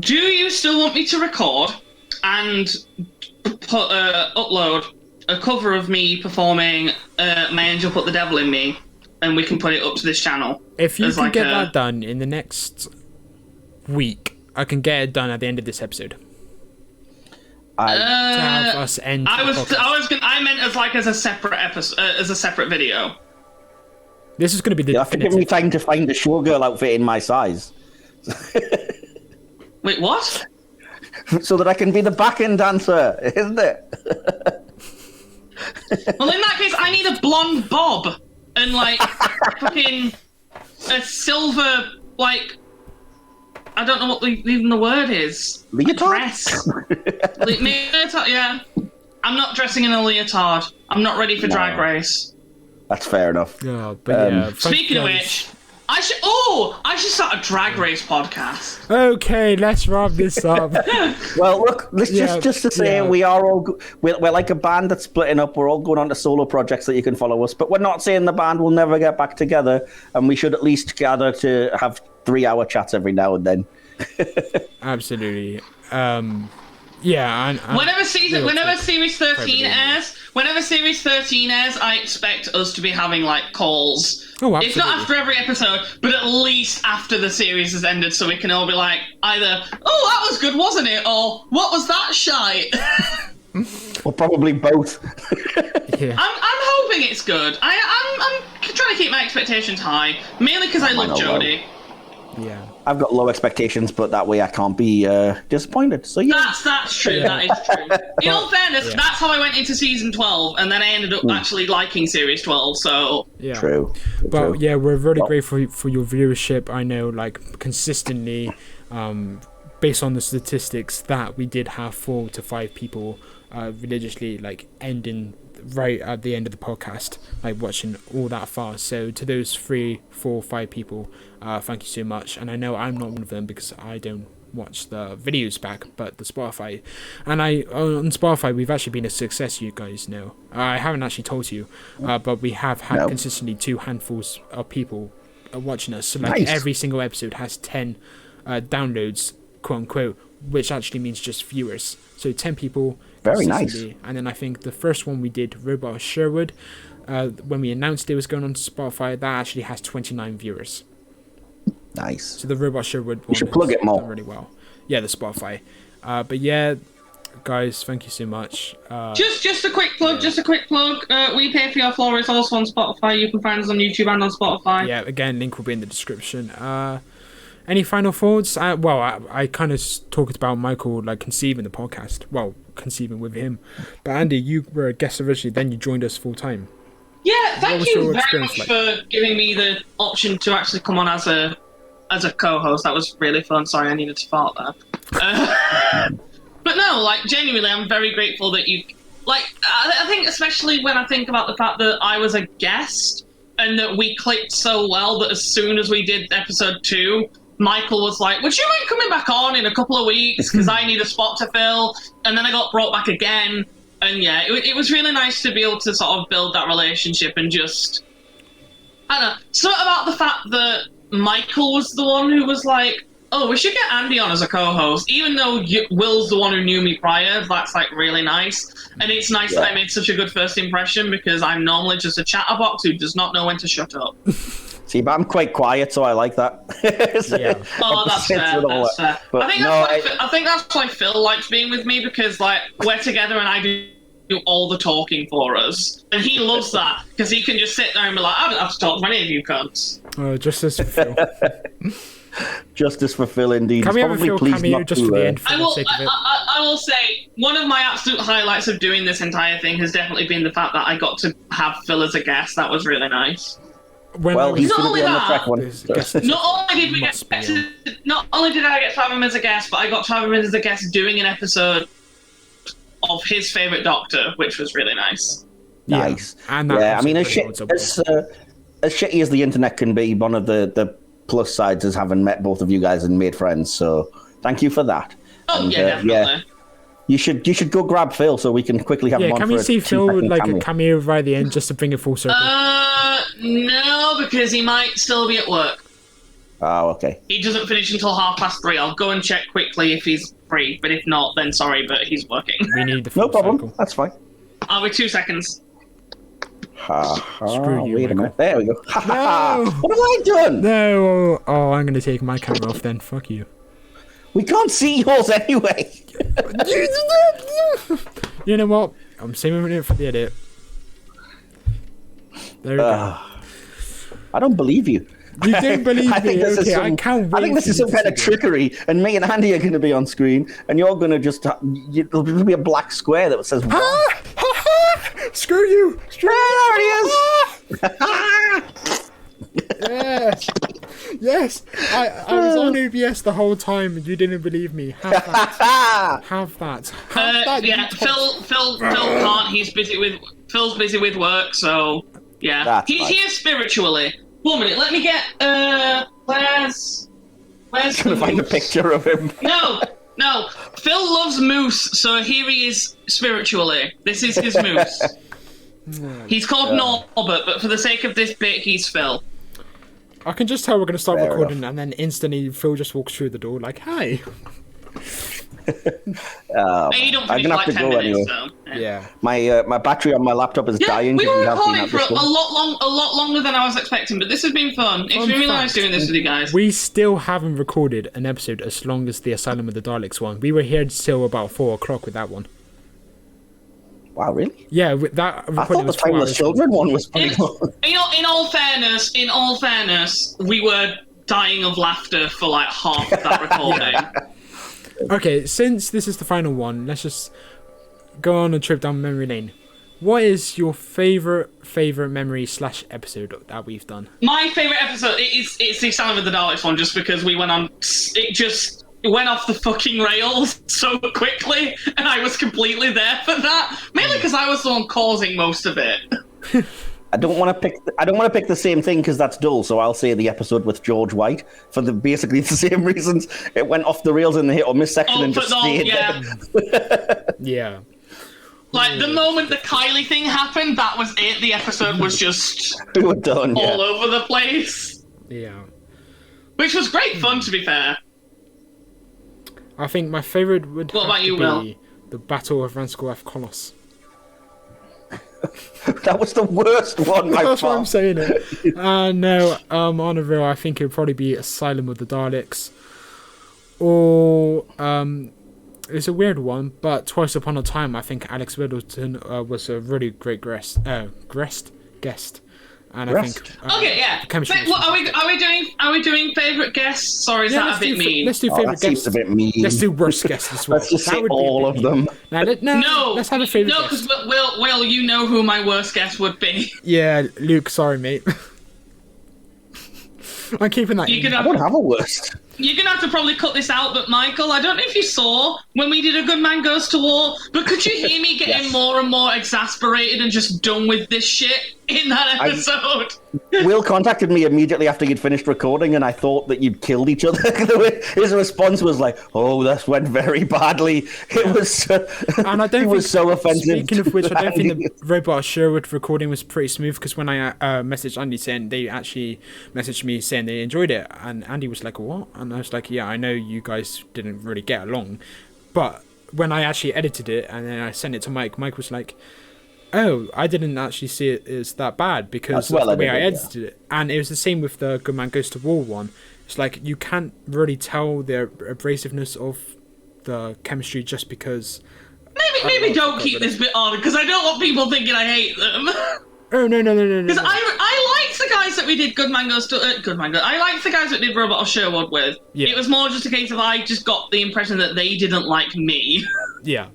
do you still want me to record and upload a cover of me performing My Angel Put the Devil in Me, and we can put it up to this channel? If you can get that done in the next week, I can get it done at the end of this episode. I meant as a separate episode, as a separate video. This is going to be the. You have to give me time to find a showgirl outfit in my size. Wait, what? So that I can be the back-end dancer, isn't it? Well, in that case, I need a blonde bob and like fucking a silver, like, I don't know what even the word is. Leotard? Dress. Leotard, yeah. I'm not dressing in a leotard. I'm not ready for Drag Race. That's fair enough. Yeah, but yeah. Speaking of which, I should start a Drag Race podcast. Okay, let's wrap this up. Well, look, let's just to say we are all we're like a band that's splitting up. We're all going on to solo projects that you can follow us, but we're not saying the band will never get back together, and we should at least gather to have 3-hour chats every now and then. Absolutely. Yeah, and whenever series 13 airs, I expect us to be having like calls. Oh, absolutely. If not after every episode, but at least after the series has ended, so we can all be like, either, oh, that was good, wasn't it? Or, what was that shite? Or probably both. Yeah. I'm hoping it's good. I'm trying to keep my expectations high, mainly because I love Jodie. Yeah. I've got low expectations, but that way I can't be disappointed. So yeah, that's true. Yeah. That is true. In all fairness, that's how I went into season 12, and then I ended up actually liking series 12. So yeah, true. But yeah, we're very grateful for your viewership. I know, like, consistently, based on the statistics, that we did have 4 to 5 people religiously like ending right at the end of the podcast, like watching all that far. So to those 3, 4, 5 people, thank you so much. And I know I'm not one of them because I don't watch the videos back, but the Spotify, and on Spotify we've actually been a success, you guys know. I haven't actually told you, but we have had consistently 2 handfuls of people watching us. So like every single episode has 10 downloads, quote unquote, which actually means just viewers. So 10 people. Very nice. And then I think the first one we did, Robot Sherwood, when we announced it was going on to Spotify, that actually has 29 viewers. Nice. So the Robot Show would. You should plug it more. Done really well. Yeah, the Spotify. But yeah, guys, thank you so much. Just a quick plug. Yeah. Just a quick plug. We Pay for Your Floor is also on Spotify. You can find us on YouTube and on Spotify. Yeah, again, link will be in the description. Any final thoughts? I kind of talked about Michael like conceiving the podcast. Well, conceiving with him. But Andy, you were a guest originally, then you joined us full time. Yeah, thank you very much for giving me the option to actually come on as a co-host. That was really fun. Sorry, I needed to fart there. But no, like, genuinely, I'm very grateful that you... Like, I think especially when I think about the fact that I was a guest and that we clicked so well that as soon as we did episode 2, Michael was like, would you mind coming back on in a couple of weeks? Because I need a spot to fill. And then I got brought back again. And yeah, it was really nice to be able to sort of build that relationship and just... I don't know. Something about the fact that Michael was the one who was like, oh, we should get Andy on as a co-host, even though Will's the one who knew me prior. That's like really nice, and it's nice that I made such a good first impression because I'm normally just a chatterbox who does not know when to shut up. See, but I'm quite quiet, so I like that. Yeah. Oh, that's fair. That's fair. I think that's why Phil likes being with me because like we're together and I do all the talking for us, and he loves that because he can just sit there and be like, I don't have to talk to any of you cunts. Justice for Phil. Justice for Phil, indeed. Can we have a Phil cameo just for the end? I will say, one of my absolute highlights of doing this entire thing has definitely been the fact that I got to have Phil as a guest. That was really nice. He's going to be on the track one. Not only did I get to have him as a guest, but I got to have him as a guest doing an episode of his favourite Doctor, which was really nice. Nice. And I mean, as shitty as the internet can be, one of the plus sides is having met both of you guys and made friends, so thank you for that. Definitely. Yeah, you should go grab Phil so we can quickly have him on. Can we see Phil like a cameo right at the end just to bring it full circle? No, because he might still be at work. Oh, okay. He doesn't finish until 3:30. I'll go and check quickly if he's free, but if not, then sorry, but he's working. We need the full No problem. circle. That's fine. I'll be 2 seconds. Wait a minute. There we go. No! What have I done? No! Oh, I'm going to take my camera off then. Fuck you. We can't see yours anyway. You know what? I'm saving it for the edit. There we go. I don't believe you. You don't believe me? Okay, I can't wait. I think this is some kind of trickery, and me and Andy are going to be on screen, and you're going to just... There'll be a black square that says... Screw you! There he is! Yes! I was on OBS the whole time, and you didn't believe me. Have that. Have that. Yeah, Phil can't. Phil's busy with work, so yeah. He's here spiritually. 1 minute, let me get where's trying to find a picture of him. No. Phil loves moose, so here he is spiritually. This is his moose. He's called Norbert, but for the sake of this bit, he's Phil. I can just tell we're going to start recording, and then instantly Phil just walks through the door like, hi. You don't finish like 10 minutes, so... Yeah. My battery on my laptop is dying. We were recording for a lot longer than I was expecting, but this has been fun. It's been really nice doing this with you guys. We still haven't recorded an episode as long as the Asylum of the Daleks one. We were here till about 4 o'clock with that one. Wow, really? Yeah, with that. I thought the Timeless Children one was pretty long. In all fairness, we were dying of laughter for like half of that recording. Okay, since this is the final one, let's just go on a trip down memory lane. What is your favorite memory / episode that we've done? My favorite episode it's the Asylum of the Daleks one, just because we went on. It went off the fucking rails so quickly, and I was completely there for that. Mainly because I was the one causing most of it. I don't want to pick the same thing because that's dull. So I'll say the episode with George White for basically the same reasons. It went off the rails in the hit or miss section and just stayed there. Yeah. Like the moment the Kylie thing happened, that was it. The episode was just we were done, all over the place. Yeah. Which was great fun, to be fair. I think my favourite would be the Battle of Ranskow F. Kolos. That was the worst one. That's why I'm saying it. No, on a real, I think it would probably be Asylum of the Daleks, or it's a weird one, but Twice Upon a Time. I think Alex Middleton was a really great guest, and I think okay, yeah. Are we doing favorite guests? Sorry, is that a bit mean? Let's do favorite guests. A bit mean. Let's do worst guests as well. Let's just say all of them. No, let's have a favorite. No, because Will, you know who my worst guest would be. Yeah, Luke. Sorry, mate. I'm keeping that. I don't have a worst. You're going to have to probably cut this out, but Michael, I don't know if you saw when we did A Good Man Goes to War, but could you hear me getting more and more exasperated and just done with this shit in that episode? Will contacted me immediately after you'd finished recording, and I thought that you'd killed each other. His response was like, "Oh, this went very badly." It was, and I don't. It was so offensive. Speaking of which, I don't think the Robot Sherwood recording was pretty smooth, because when I messaged Andy saying they actually messaged me saying they enjoyed it, and Andy was like, "What?" And I was like, "Yeah, I know you guys didn't really get along," but when I actually edited it and then I sent it to Mike, Mike was like, "Oh, I didn't actually see it as that bad because of the way I edited it." And it was the same with the Good Man Goes to War one. It's like you can't really tell the abrasiveness of the chemistry just because... Maybe don't keep this bit on, because I don't want people thinking I hate them. Oh, no. Because I liked the guys that we did Good Man Goes to... I liked the guys that did Robot of Sherwood with. Yeah. It was more just a case of I just got the impression that they didn't like me. Yeah.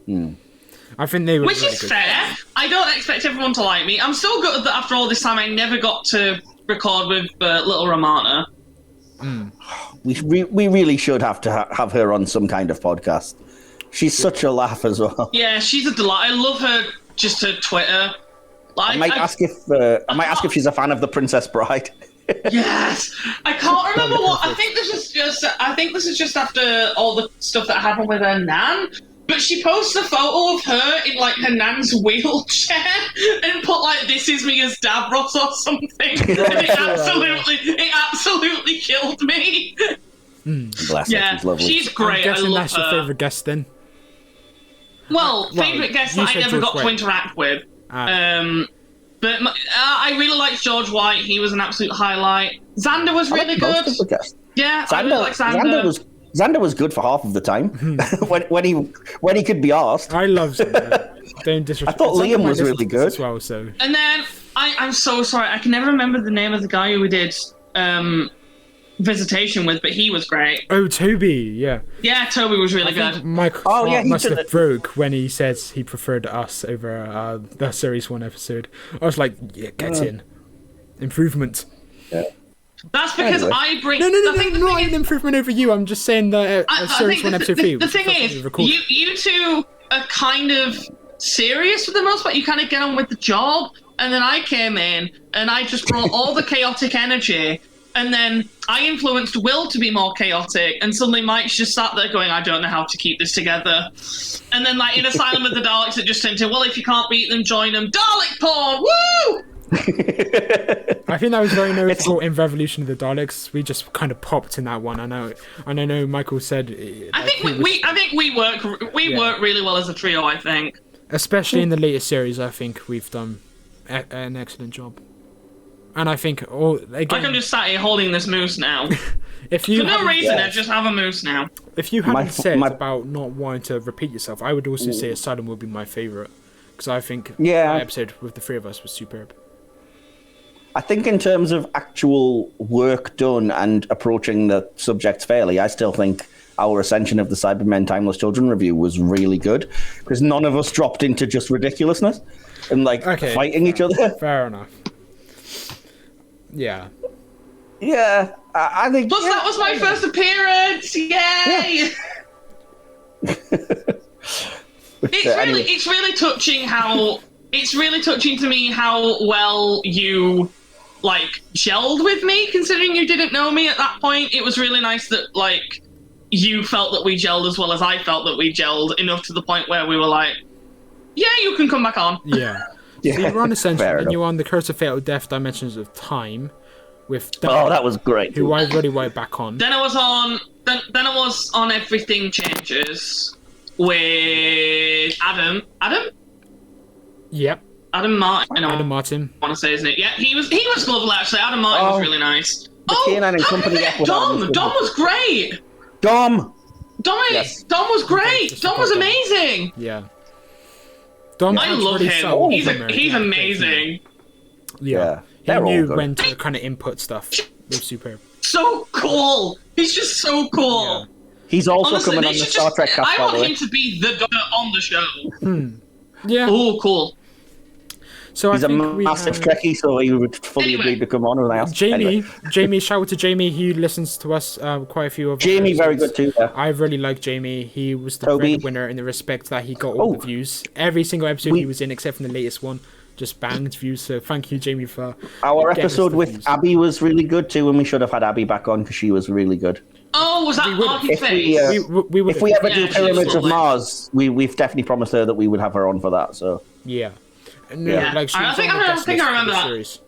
I think they were Which is fair. I don't expect everyone to like me. I'm still good that after all this time I never got to record with Little Romana. We really should have to have her on some kind of podcast. She's such a laugh as well. Yeah, she's a delight. I love her just her Twitter. I might ask if she's a fan of The Princess Bride. Yes, I can't remember what. I think this is just after all the stuff that happened with her nan. But she posted a photo of her in like her nan's wheelchair and put like "This is me as Davros" or something. And it absolutely killed me. Bless her, she's lovely. She's great. I'm guessing I love that's her. your favourite guest then. Favourite guest that I never got to interact with. But I really liked George White. He was an absolute highlight. Xander was really good. Yeah, I really like Xander. Xander was good for half of the time when he could be asked. I love Xander. Don't disrespect. I thought Liam was really good as well. So. And then I'm so sorry, I can never remember the name of the guy who we did Visitation with, but he was great. Oh, Toby, yeah. Yeah, Toby was really good. Michael must have broke when he says he preferred us over the Series 1 episode. I was like, yeah, get in. Improvement. Yeah. That's because I bring... No, not an improvement over you. I'm just saying that Series 1 episode 3... The thing is, you two are kind of serious for the most part. You kind of get on with the job, and then I came in, and I just brought all the chaotic energy, and then I influenced Will to be more chaotic, and suddenly Mike's just sat there going, I don't know how to keep this together. And then, like, in Asylum of the Daleks, it just turned to, well, if you can't beat them, join them. Dalek porn! Woo! I think that was very noticeable in Revolution of the Daleks. We just kind of popped in that one. I know Michael said. I think we work really well as a trio. I think, especially in the latest series, I think we've done an excellent job. And I think again, I'm just sat here holding this moose now. If you for no reason, I just have a moose now. If you hadn't said about not wanting to repeat yourself, I would also say Asylum would be my favorite, because I think the episode with the three of us was superb. I think in terms of actual work done and approaching the subjects fairly, I still think our Ascension of the Cybermen Timeless Children review was really good, because none of us dropped into just ridiculousness and fighting each other. Fair enough. Yeah. Yeah, I think... Plus, that was my first appearance! Yay! Yeah. It's really touching how... It's really touching to me how well you... gelled with me, considering you didn't know me at that point. It was really nice that, you felt that we gelled as well as I felt that we gelled, enough to the point where we were like, yeah, you can come back on. Yeah. So you were on Ascension, and you were on the Curse of Fatal Death Dimensions of Time with Dan, that was great. Who I really went back on. Then I was on Everything Changes with Adam. Adam? Yep. Adam Martin. Adam Martin. I want to say his name. Yeah, he was lovely actually. Adam Martin was really nice. Canine and Company Dom was great. Dom was great. Dom was amazing. Yeah. Dom, I love him. He's amazing. Yeah. He knew when to kind of input stuff. It was superb. So cool. He's just so cool. Yeah. He's also coming on the Star Trek cast, I want him to be the Doctor on the show. Yeah. Oh, cool. So he's a massive Trekkie, so he would fully agree to come on with us. Jamie, shout out to Jamie. He listens to us quite a few of Jamie, very good too. Yeah. I really like Jamie. He was the winner in the respect that he got all the views. Every single episode he was in, except for the latest one, just banged views. So thank you, Jamie, for our episode with views. Abby was really good too, and we should have had Abby back on because she was really good. Oh, was that if we ever do Pyramids of Mars, we've definitely promised her that we would have her on for that. So yeah. No, I think I remember that.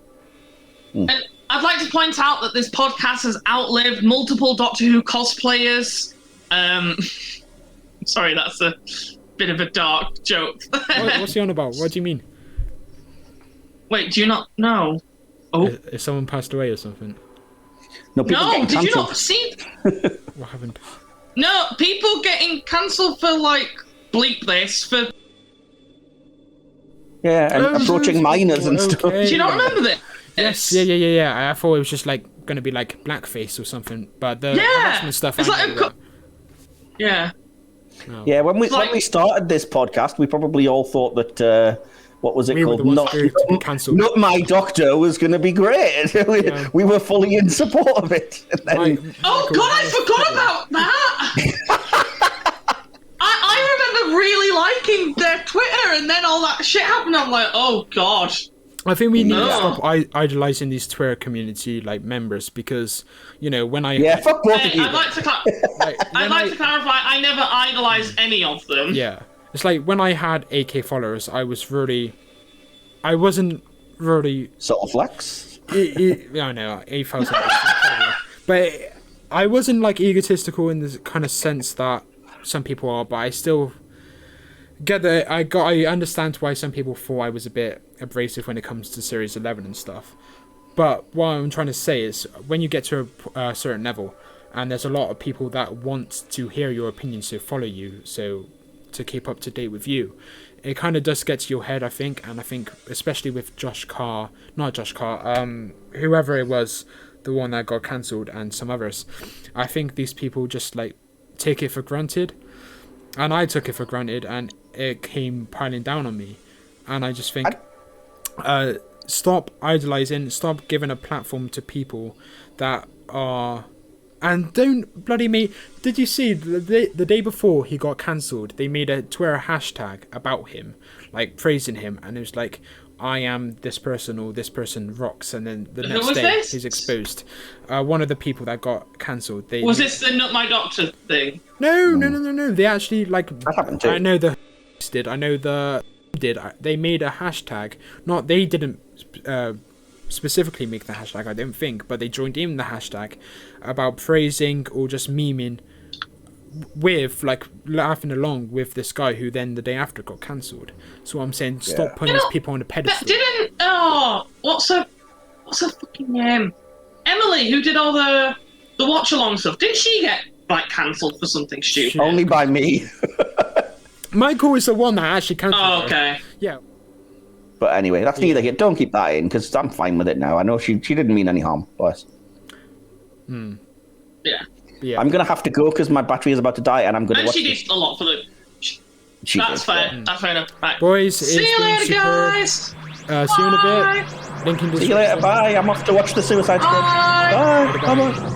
And I'd like to point out that this podcast has outlived multiple Doctor Who cosplayers. Sorry, that's a bit of a dark joke. What's he on about? What do you mean? Wait, do you not know? Oh, if someone passed away or something? No, did you not see? What happened? No, people getting cancelled for bleep this for. Yeah, and approaching minors and stuff. Do you not remember this? Yes. Yeah. I thought it was just going to be blackface or something, but the harassment stuff. It's yeah. Oh. Yeah, when we started this podcast, we probably all thought that what was it called? Not My Doctor was going to be great. We were fully in support of it. I forgot about that. I remember really liking their Twitter, and then all that shit happened. I'm like, oh god. I think we need to stop idolizing these Twitter community members because when I fuck both of you. I'd like to clarify. I never idolized any of them. Yeah, it's like when I had AK followers, I wasn't really sort of flex. I know 8,000, but I wasn't egotistical in the kind of sense that some people are, but I still get that. I understand why some people thought I was a bit abrasive when it comes to Series 11 and stuff. But what I'm trying to say is, when you get to a certain level, and there's a lot of people that want to hear your opinion, so follow you, so to keep up to date with you, it kind of does get to your head, I think. And I think especially with whoever it was, the one that got cancelled, and some others, I think these people just take it for granted, and I took it for granted, and it came piling down on me. And I just think stop idolizing, stop giving a platform to people that are, and don't bloody me. Did you see the day before he got cancelled, they made a Twitter hashtag about him, praising him, and it was I am this person, or this person rocks, and then the next day he's exposed. One of the people that got cancelled. Was this the Not My Doctor thing? No. They actually that happened too. I know the did. I know the did. They made a hashtag. Not they didn't specifically make the hashtag. I don't think, but they joined in the hashtag about praising or just memeing with laughing along with this guy who then the day after got cancelled. So I'm saying stop putting these people on a pedestal. What's her fucking name? Emily, who did all the watch along stuff. Did she get cancelled for something stupid? Only by me. Michael is the one that actually cancelled. Oh, okay. Yeah. But anyway, that's neither here. Don't keep that in because I'm fine with it now. I know she didn't mean any harm, boys. Yeah. I'm gonna have to go because my battery is about to die, and I'm gonna. And watch she did a lot for the. That's fair. That's fair enough. Right. Boys, see you later, guys. See you in a bit. Link in the description. See you later. Bye. I'm off to watch the Suicide Squad. Bye. Bye.